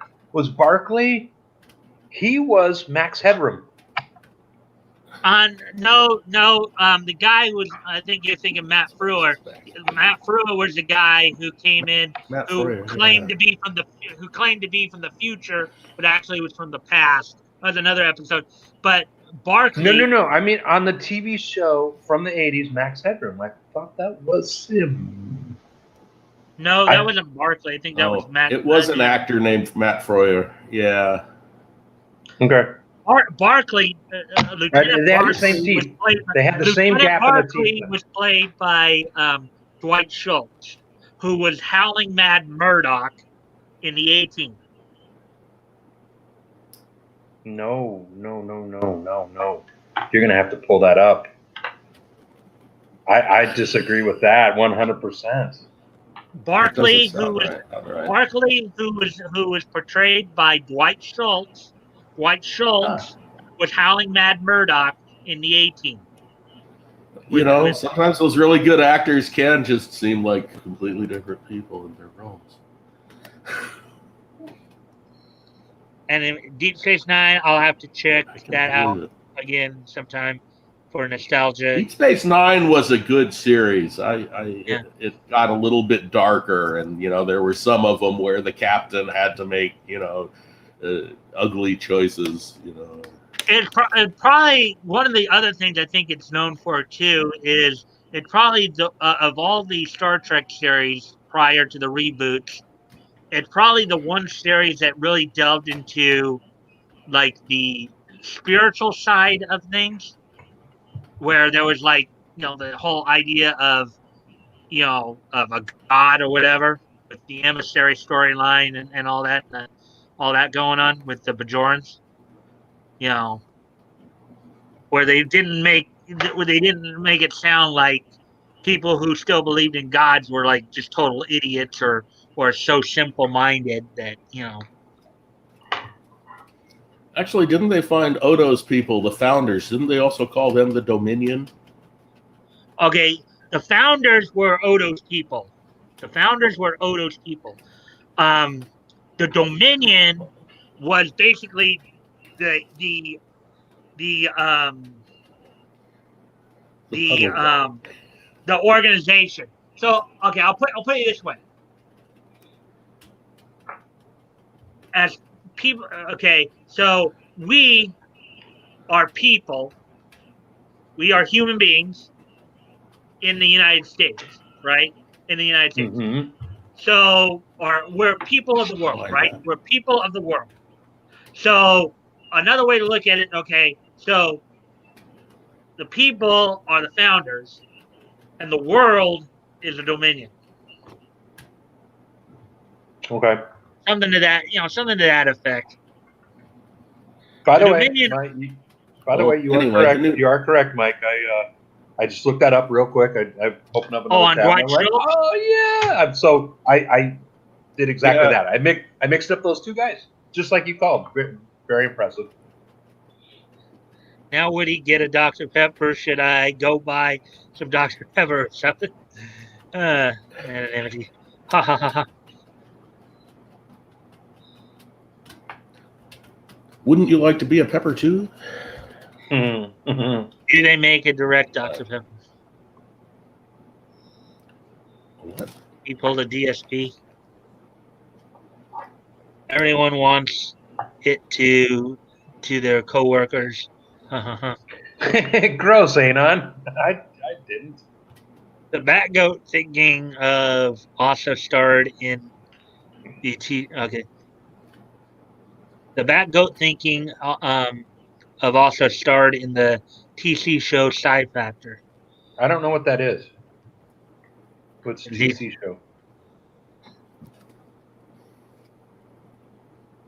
He was Max Headroom. No. The guy was. I think you're thinking Matt Frewer. Matt Frewer was the guy who came in, claimed to be from the future, but actually was from the past. That was another episode. But Barclay. No. I mean, on the TV show from the '80s, Max Headroom. I thought that was him. No, that wasn't Barclay. I think that was Matt. It was an actor named Matt Frewer. Yeah. Okay. Barclay, Lieutenant they had Barclay the same teeth. They had the same gap in the teeth. was played by Dwight Schultz, who was Howling Mad Murdoch in the 18. No. You're gonna have to pull that up. I disagree with that 100%. Barclay, who was portrayed by Dwight Schultz. Dwight Schultz was Howling Mad Murdoch in the 18. Sometimes those really good actors can just seem like completely different people in their roles. And in Deep Space Nine, I'll have to check that out again sometime for nostalgia. Deep Space Nine was a good series. It got a little bit darker, and there were some of them where the captain had to make ugly choices. It's probably one of the other things I think it's known for too is it probably of all the Star Trek series prior to the reboots, it's probably the one series that really delved into like the spiritual side of things, where there was the whole idea of of a god or whatever with the emissary storyline and all that going on with the Bajorans, where they didn't make they didn't make it sound like people who still believed in gods were like just total idiots or so simple minded that Actually, didn't they find Odo's people, the founders? Didn't they also call them the Dominion? Okay, the founders were Odo's people. The founders were Odo's people. The Dominion was basically the the the the the organization. So okay, I'll put it this way. As people, okay, so we are people. We are human beings in the United States, right? In the United States. Mm-hmm. So, or we're people of the world, right? We're people of the world. So, another way to look at it, okay, so the people are the founders, and the world is a dominion. Okay. Something to that, something to that effect. By the Dominion. way, you are correct. You are correct, Mike. I just looked that up real quick. I opened up another tab. I'm like, oh yeah. So I did exactly that. I mixed up those two guys, just like you called. Very impressive. Now would he get a Dr. Pepper? Should I go buy some Dr. Pepper or something? Anonymity. Ha ha ha ha. Wouldn't you like to be a pepper too? Mm-hmm. Do they make a direct Dr. Pepper? What? People the DSP. Everyone wants it to their coworkers. Gross, Anon. I didn't. The Batgoat thinking of also starred in the okay. The Batgoat thinking of also starred in the TC show Side Factor. I don't know what that is. What's the TC show?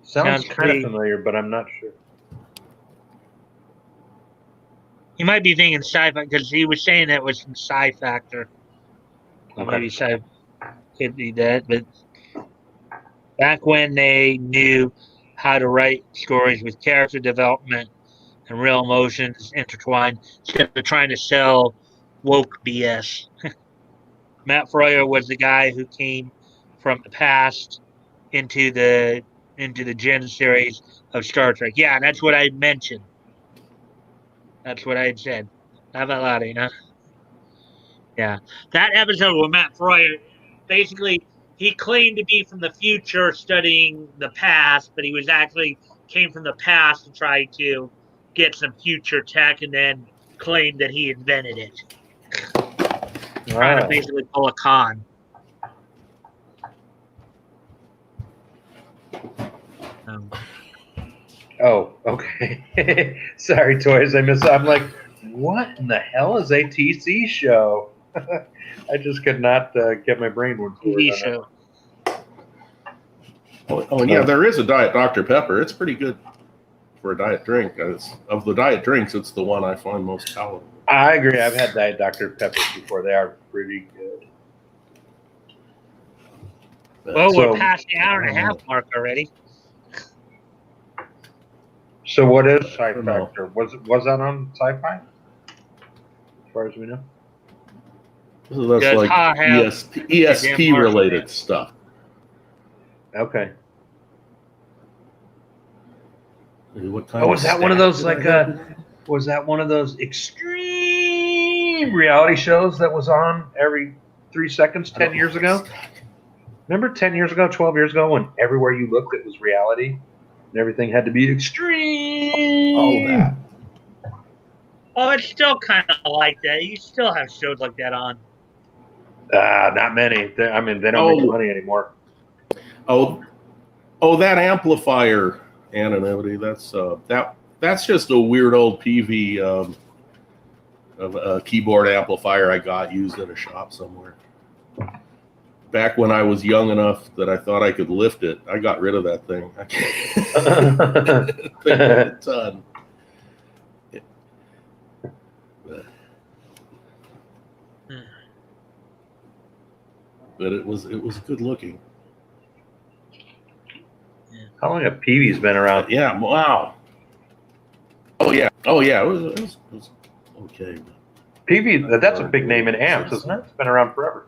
Sounds kind of familiar, but I'm not sure. You might be thinking sci-fi because he was saying that was from Sci Factor. Okay. Maybe sci could be that, but back when they knew how to write stories with character development and real emotions intertwined instead of trying to sell woke BS. Matt Freuer was the guy who came from the past into the Gen series of Star Trek. Yeah, that's what I mentioned. That's what I had said. Not out loud, Yeah. That episode with Matt Freuer, basically, he claimed to be from the future studying the past, but he was actually came from the past to try to get some future tech and then claimed that he invented it. Trying to basically pull a con. Oh, okay. Sorry, Toys. I'm like, what in the hell is a TC show? I just could not get my brain working. TV show. Oh, and yeah, there is a Diet Dr. Pepper. It's pretty good for a diet drink. Of the diet drinks, it's the one I find most palatable. I agree. I've had Diet Dr. Peppers before. They are pretty good. Well, we're past the hour and a half mark already. So what is Sci Factor? Was that on Sci-Fi? As far as we know. That's like ESP related stuff. Okay. Was that one of those was that one of those extreme reality shows that was on every 3 seconds 10 years ago? Remember 10 years ago, 12 years ago, when everywhere you looked it was reality and everything had to be extreme? Oh, that. Oh, it's still kind of like that. You still have shows like that on. Not many. They don't make money anymore. Oh, that amplifier anonymity. That's just a weird old PV of a keyboard amplifier I got used in a shop somewhere. Back when I was young enough that I thought I could lift it, I got rid of that thing. I can't. A ton. but it was good looking. How long have Peavy's been around? Yeah, wow. Oh yeah, it was okay. Peavy, that's a big name in amps, isn't it? It's been around forever.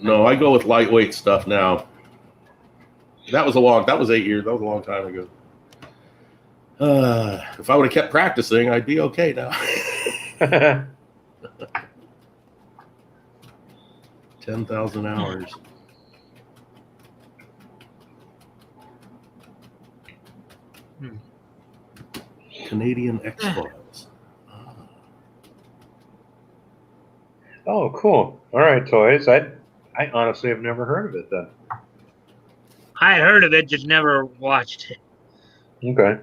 No, I go with lightweight stuff now. That was 8 years. That was a long time ago. If I would have kept practicing, I'd be okay now. 10,000 hours. Canadian X-Files. Oh, cool. All right, toys. I honestly have never heard of it then. I had heard of it, just never watched it. Okay.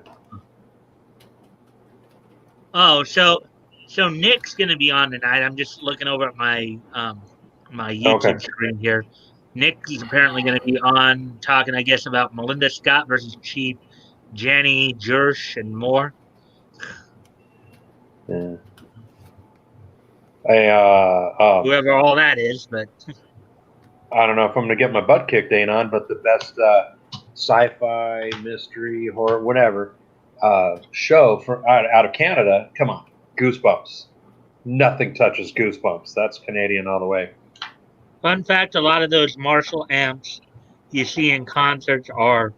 Oh, so Nick's gonna be on tonight. I'm just looking over at my my YouTube screen here. Nick is apparently going to be on talking, I guess, about Melinda Scott versus Chief Jenny Jersh and more. Yeah. Whoever all that is, but I don't know if I'm going to get my butt kicked ain't on, but the best sci-fi, mystery, horror, whatever show from out of Canada. Come on, Goosebumps. Nothing touches Goosebumps. That's Canadian all the way. Fun fact, a lot of those Marshall amps you see in concerts are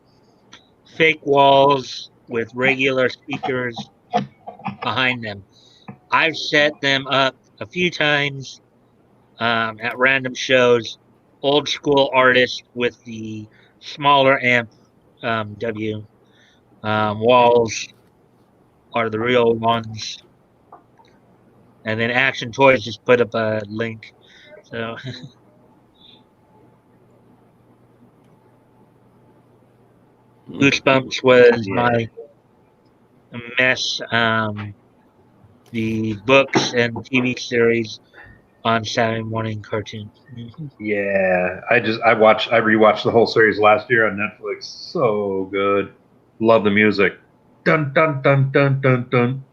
fake walls with regular speakers behind them. I've set them up a few times at random shows. Old school artists with the smaller amp W walls are the real ones. And then Action Toys just put up a link. So Goosebumps was my mess. The books and TV series on Saturday morning cartoon. Yeah, I rewatched the whole series last year on Netflix. So good. Love the music. Dun dun dun dun dun dun.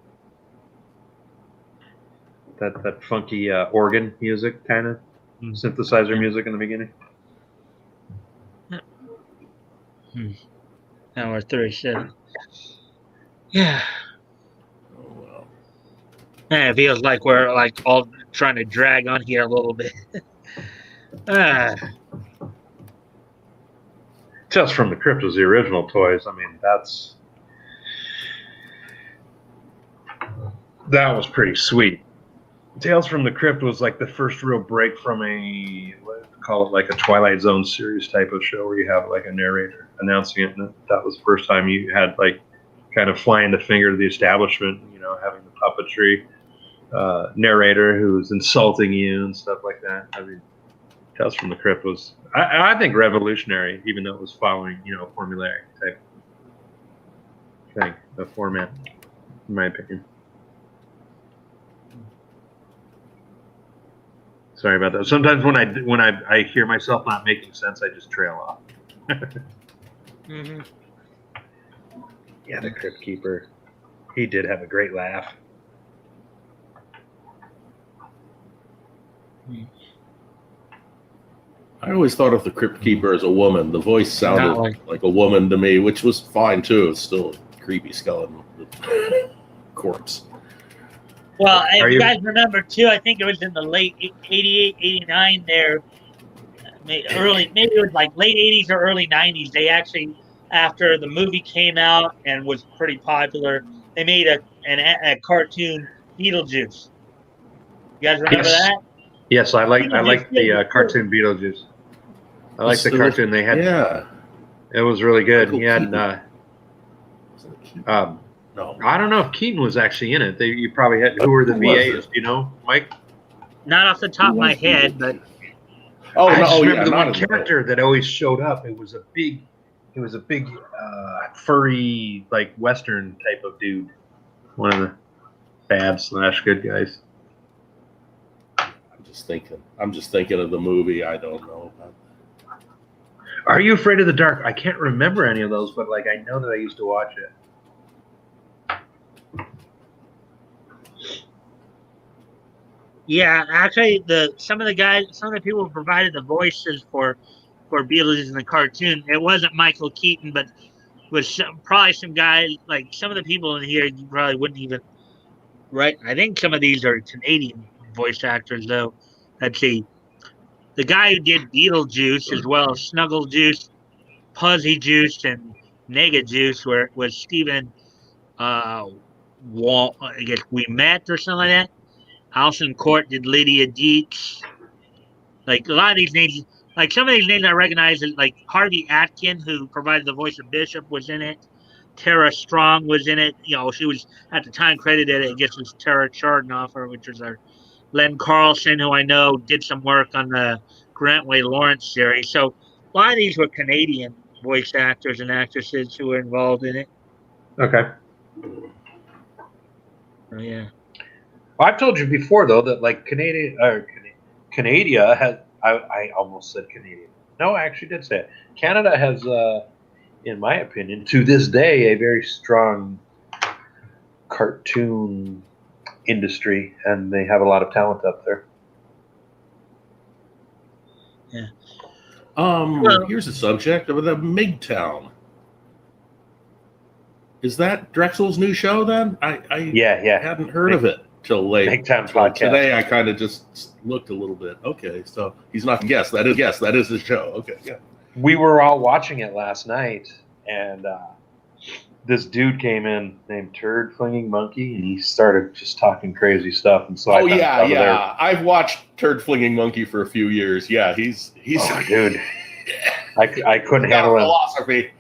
That funky organ music, kind of synthesizer music in the beginning. Hour 37. Yeah. Oh wow. Man, it feels like we're like all trying to drag on here a little bit. Tales from the Crypt was the original toys. I mean, that was pretty sweet. Tales from the Crypt was like the first real break from call it like a Twilight Zone series type of show where you have like a narrator announcing it, and that was the first time you had like kind of flying the finger to the establishment, having the puppetry narrator who was insulting you and stuff like that. I mean, Tales from the Crypt was, I think, revolutionary, even though it was following, formulaic type thing, the format, in my opinion. Sorry about that. Sometimes when I hear myself not making sense, I just trail off. Mm-hmm. Yeah, the Crypt Keeper. He did have a great laugh. I always thought of the Crypt Keeper as a woman. The voice sounded like a woman to me, which was fine too. It's still a creepy skeleton corpse. Well, if you guys remember too, I think it was in the late 88, 89 there, maybe it was like late 80s or early 90s. They actually, after the movie came out and was pretty popular, they made a cartoon Beetlejuice. You guys remember that? Yes, I like the cartoon Beetlejuice. I like the cartoon they had. Yeah, it was really good. He had no, I don't know if Keaton was actually in it. You probably had. Who were the VAs? Mike? Not off the top of my head, but I remember the one character that always showed up. It was a big furry, like Western type of dude. One of the bad / good guys. I'm just thinking of the movie. I don't know. Are You Afraid of the Dark? I can't remember any of those, but like I know that I used to watch it. Yeah, actually, some of the people who provided the voices for Beetlejuice in the cartoon, it wasn't Michael Keaton, but was probably some guy like some of the people in here you probably wouldn't even right. I think some of these are Canadian voice actors though. Let's see, the guy who did Beetlejuice as well as Snugglejuice, Puzzy Juice, and Nega Juice, where was Stephen Wall. I guess we met or something like that. Alison Court did Lydia Deetz. Like a lot of these names, like some of these names I recognize, like Harvey Atkin, who provided the voice of Bishop, was in it. Tara Strong was in it. You know, she was at the time credited, I guess, was Tara Chardnoffer, which was our Len Carlson, who I know did some work on the Grantway Lawrence series. So a lot of these were Canadian voice actors and actresses who were involved in it. Okay. So, yeah. Well, I've told you before though that like Canada has. I almost said Canadian. No, I actually did say it. Canada has, in my opinion, to this day, a very strong cartoon industry, and they have a lot of talent up there. Yeah. Here's a subject of the MGTOWN. Is that Drexel's new show then? I Yeah. hadn't heard of it till late. MGTOWN Till podcast. today I kind of just looked a little bit. Okay, so he's not guest. That is his show. Okay, yeah. We were all watching it last night, and this dude came in named Turd Flinging Monkey, and he started just talking crazy stuff. And so Oh yeah. I've watched Turd Flinging Monkey for a few years. Yeah, he's dude. I couldn't handle it. Philosophy.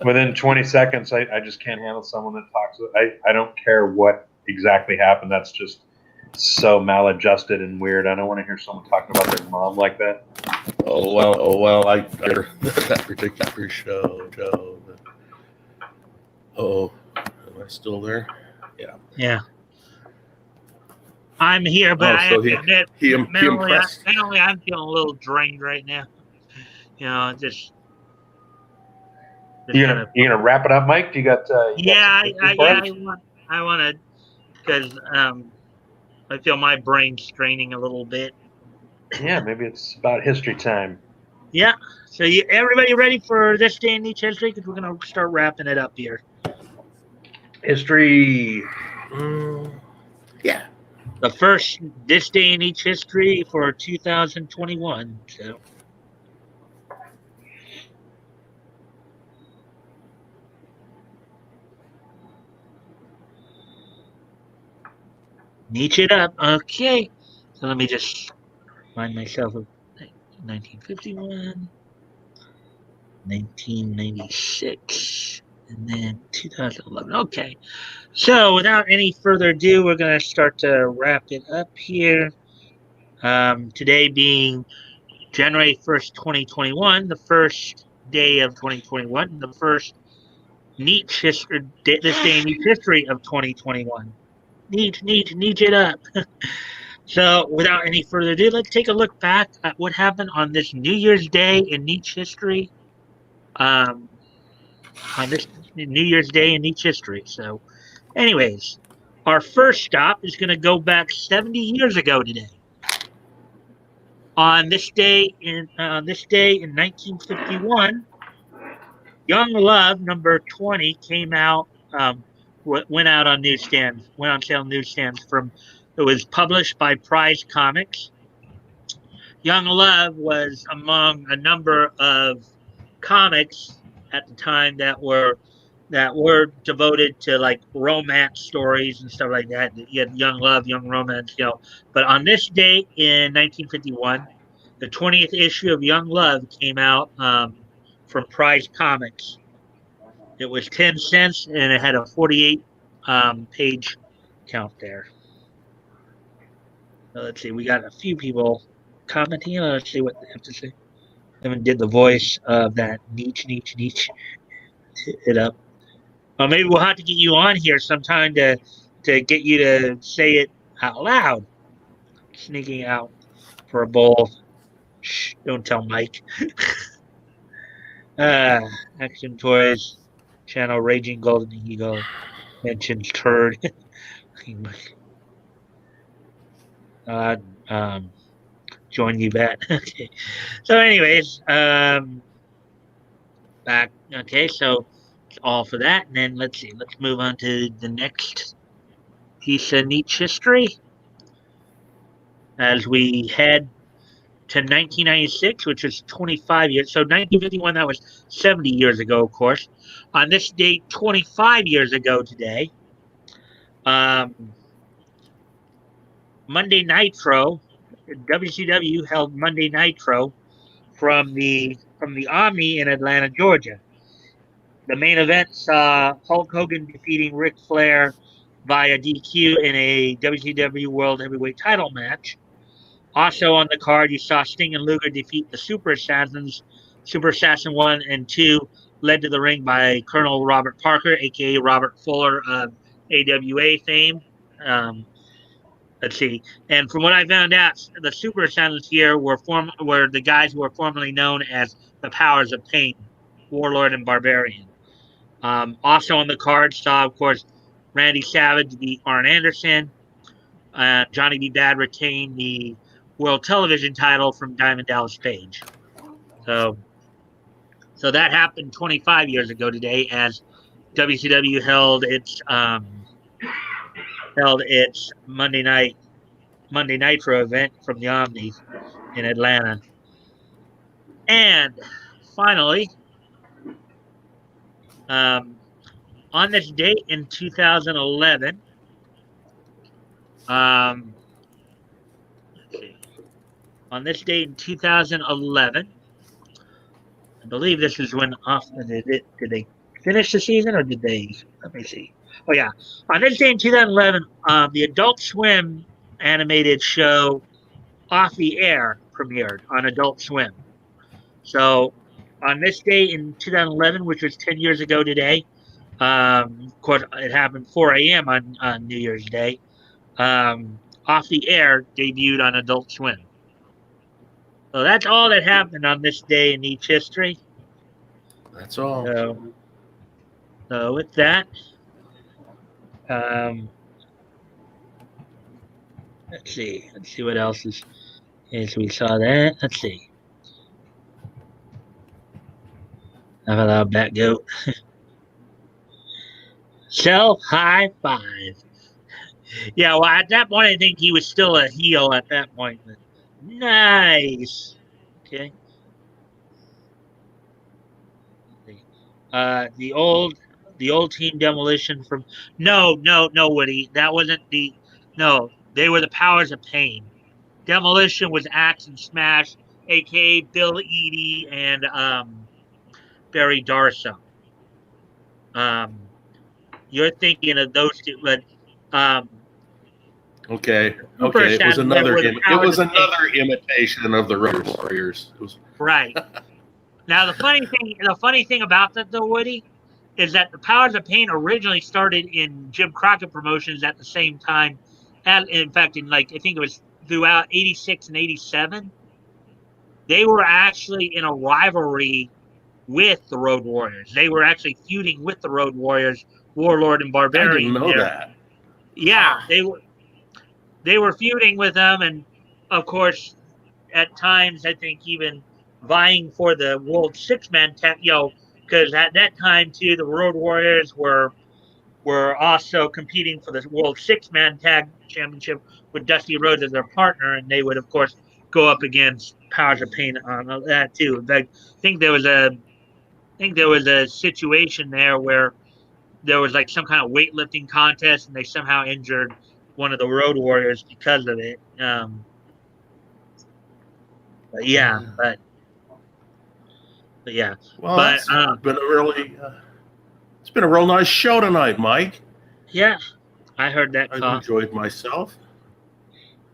Within 20 seconds, I just can't handle someone that talks. I don't care what exactly happened. That's just so maladjusted and weird. I don't want to hear someone talking about their mom like that. Oh well. I that particular show. Oh, am I still there? Yeah. Yeah. I'm here, but I have to admit, he impressed. mentally, I'm feeling a little drained right now. You know, just You gonna wrap it up, Mike? You got? I want to because I feel my brain's straining a little bit. Yeah, maybe it's about history time. Yeah. So everybody ready for this day in each history? Because we're gonna start wrapping it up here. History. Yeah. The first this day in each history for 2021. So. Niche it up. Okay. So let me just find myself of 1951, 1996, and then 2011. Okay. So without any further ado, we're going to start to wrap it up here. Today being January 1st, 2021, the first day of 2021, the first niche history, this day in niche history of 2021. Niche it up. So, without any further ado, let's take a look back at what happened on this New Year's Day in niche history. On this New Year's Day in niche history. So, anyways, our first stop is going to go back 70 years ago today. On this day in 1951, Young Love number 20 came out. Went out on newsstands. Went on sale on newsstands It was published by Prize Comics. Young Love was among a number of comics at the time that were devoted to like romance stories and stuff like that. You had Young Love, Young Romance, But on this date in 1951, the 20th issue of Young Love came out from Prize Comics. It was 10 cents and it had a 48 page count there. Let's see, we got a few people commenting. Let's see what they have to say. Evan did the voice of that niche it up. Well, maybe we'll have to get you on here sometime to get you to say it out loud. Sneaking out for a bowl. Shh, don't tell Mike. Action Toys channel Raging Golden Eagle mentions Turd. Join you bet. Okay. So, anyways, back. Okay, so it's all for that, and then let's see. Let's move on to the next piece of niche history as we head to 1996, which is 25 years. So 1951, that was 70 years ago, of course. On this date, 25 years ago today, um, Monday Nitro, WCW held Monday Nitro from the Omni in Atlanta, Georgia. The main event saw Hulk Hogan defeating Ric Flair via DQ in a WCW World Heavyweight Title match. Also on the card, you saw Sting and Luger defeat the Super Assassins. Super Assassin 1 and 2 led to the ring by Colonel Robert Parker, a.k.a. Robert Fuller of AWA fame. Um, let's see. And from what I found out, the Super Assassins here were the guys who were formerly known as the Powers of Pain, Warlord and Barbarian. Also on the card saw, of course, Randy Savage beat Arn Anderson. Johnny B. Bad retained the World Television title from Diamond Dallas Page. So that happened 25 years ago today, as WCW held its Monday Nitro event from the Omni in Atlanta. And finally, on this date in 2011, let's see. On this date in 2011, I believe this is when did they finish the season, or did they? Let me see. Oh yeah, on this day in 2011, the Adult Swim animated show Off the Air premiered on Adult Swim. So on this day in 2011, which was 10 years ago today, of course it happened 4 a.m. on New Year's Day. Off the Air debuted on Adult Swim. So that's all that happened on this day in each history. That's all. So with that, let's see what else is. As we saw that, let's see. Have a loud back goat. Self high five. Yeah, well, at that point, I think he was still a heel at that point. But nice. Okay. The old team Demolition from no, Woody, that wasn't they were the Powers of Pain. Demolition was Axe and Smash, aka Bill Eadie and Barry Darsow. You're thinking of those two, but okay. It was another imitation of the Road Warriors. Right. Now the funny thing about that though, Woody, is that the Powers of Pain originally started in Jim Crockett Promotions at the same time. And in fact, I think it was throughout '86 and '87, they were actually in a rivalry with the Road Warriors. They were actually feuding with the Road Warriors, Warlord and Barbarian. I didn't know that. Yeah, they were feuding with them, and of course, at times I think even vying for the World Six-Man tag. Because at that time too, the Road Warriors were also competing for the World Six-Man Tag Championship with Dusty Rhodes as their partner, and they would of course go up against Powers of Pain on that too. In fact, I think there was a situation there where there was like some kind of weightlifting contest, and they somehow injured one of the Road Warriors because of it. But yeah. Well, it's been a real nice show tonight, Mike. Yeah, I heard that. I enjoyed myself.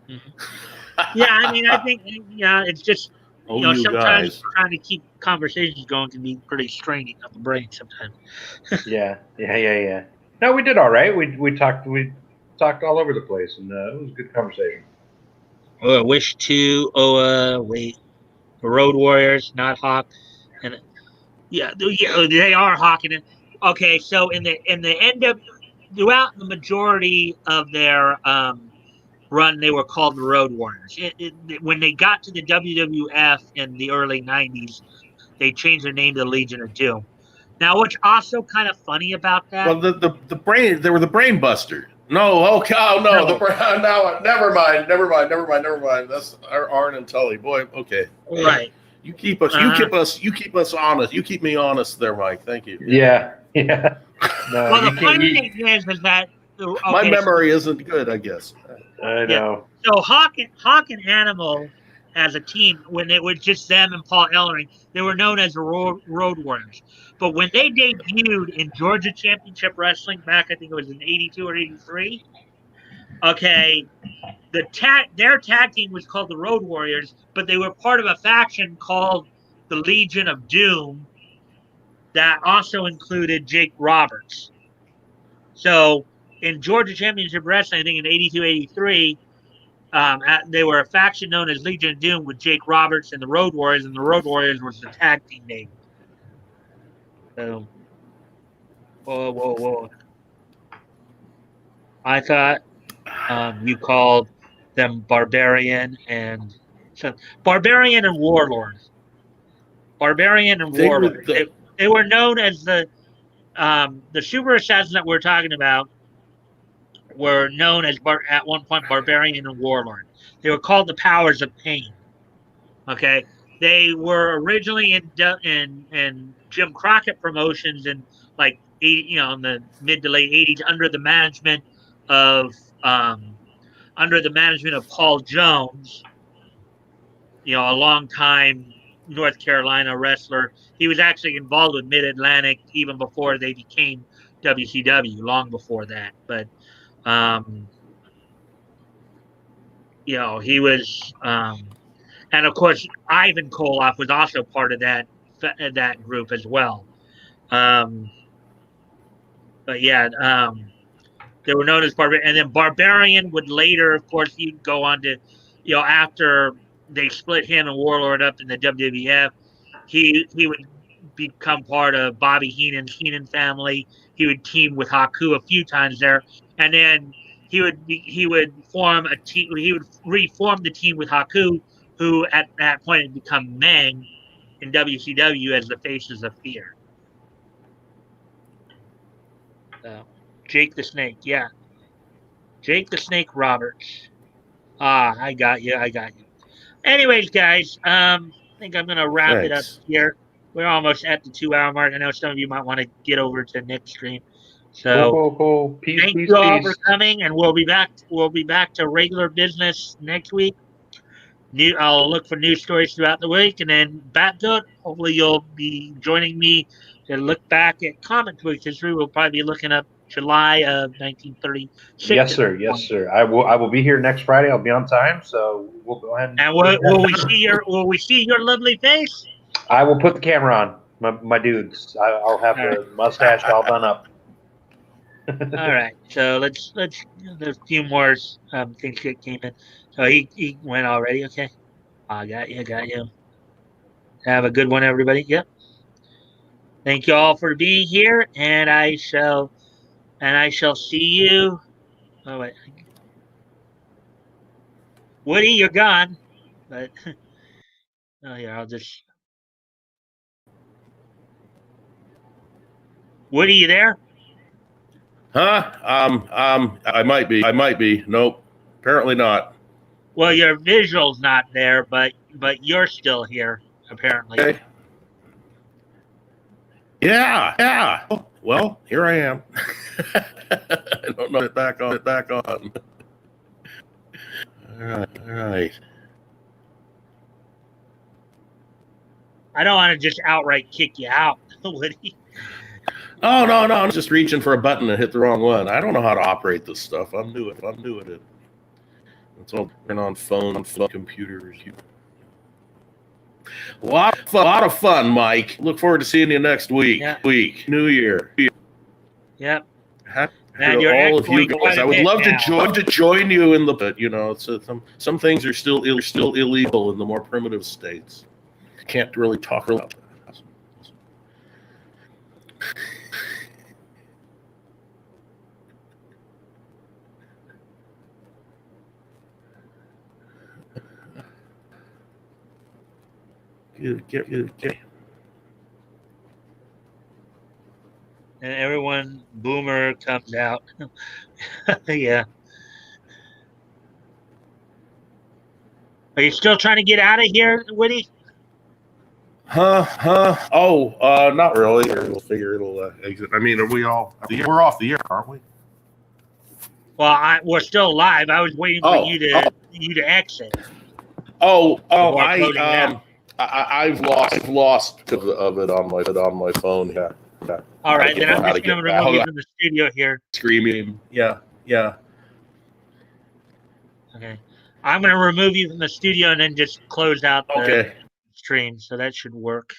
Mm-hmm. Yeah, I mean, I think it's just sometimes guys. trying to keep conversations going can be pretty straining on the brain sometimes. Yeah. No, we did all right. We talked all over the place, and it was a good conversation. The Road Warriors, not Hawk, and they are Hawk. And okay, so in the NW, throughout the majority of their run, they were called the Road Warriors. When they got to the WWF in the early 90s, they changed their name to the Legion of Doom. Now, what's also kind of funny about that? Well, the brain, they were the Brain Buster. No, okay, oh no, the brain. No, never mind. That's Arn and Tully. Boy, okay. Right. You keep us honest. You keep me honest there, Mike. Thank you. Yeah. No, well, the funny thing is that my memory isn't good, I guess. I know. Yeah. So Hawk and Animal as a team, when it was just them and Paul Ellering, they were known as the Road Warriors. But when they debuted in Georgia Championship Wrestling back, I think it was in 82 or 83, okay, their tag team was called the Road Warriors, but they were part of a faction called the Legion of Doom that also included Jake Roberts. So in Georgia Championship Wrestling, I think in 82, 83, they were a faction known as Legion of Doom with Jake Roberts and the Road Warriors, and the Road Warriors was the tag team name. So, whoa. I thought you called them Barbarian and Warlord. Barbarian and Warlord. They were known as the Super Assassins that we're talking about were known as at one point Barbarian and Warlord. They were called the Powers of Pain. Okay, they were originally in Jim Crockett Promotions in like in the mid to late 80s under the management of Paul Jones, a long time North Carolina wrestler. He was actually involved with Mid Atlantic even before they became WCW, long before that. But he was and of course, Ivan Koloff was also part of that group as well. But yeah, they were known as Barbarian, and then Barbarian would later, of course, he'd go on to, after they split him and Warlord up in the WWF, he would become part of Bobby Heenan's Heenan family. He would team with Haku a few times there, and then he would form a team. He would reform the team with Haku, who at that point had become Meng in WCW as the Faces of Fear. Jake the Snake, yeah. Jake the Snake Roberts. I got you. Anyways, guys, I think I'm going to wrap it up here. We're almost at the 2-hour mark. I know some of you might want to get over to next stream. So cool. Peace, thank you all for coming, and we'll be back. We'll be back to regular business next week. I'll look for news stories throughout the week, and then back to it. Hopefully, you'll be joining me to look back at comic book history. We'll probably be looking up July of 1936. Yes, sir. I will be here next Friday. I'll be on time, so we'll go ahead. And will we see your lovely face? I will put the camera on, my dudes. I'll have the mustache all done up. All right, so let's there's a few more things that came in. So he went already. Okay, I got you. Have a good one, everybody. Yep. Thank you all for being here, and I shall see you. Oh wait, Woody, you're gone. But I'll just. Woody, you there? Huh? I might be. Nope. Apparently not. Well, your visual's not there, but you're still here, apparently. Okay. Yeah. Well, here I am. I don't know it back on. All right. I don't want to just outright kick you out, Woody. Oh, no. I'm just reaching for a button and hit the wrong one. I don't know how to operate this stuff. I'm new at it. It's all been on phone, computers. A lot of fun, Mike. Look forward to seeing you next week. Yeah. New Year. Yep. And all of you guys, I would love to join you in the, but some things are still illegal in the more primitive states. Can't really talk about that. And everyone, Boomer comes out. Yeah. Are you still trying to get out of here, Woody? Oh, not really. We'll figure it'll exit. I mean, are we all? We're off the air, aren't we? Well, we're still live. I was waiting for you to exit. Before closing it out. I've lost of it on my phone. Yeah. All right, then I'm just going to remove you from the studio here. Screaming. Yeah. Okay. I'm going to remove you from the studio and then just close out the stream, so that should work.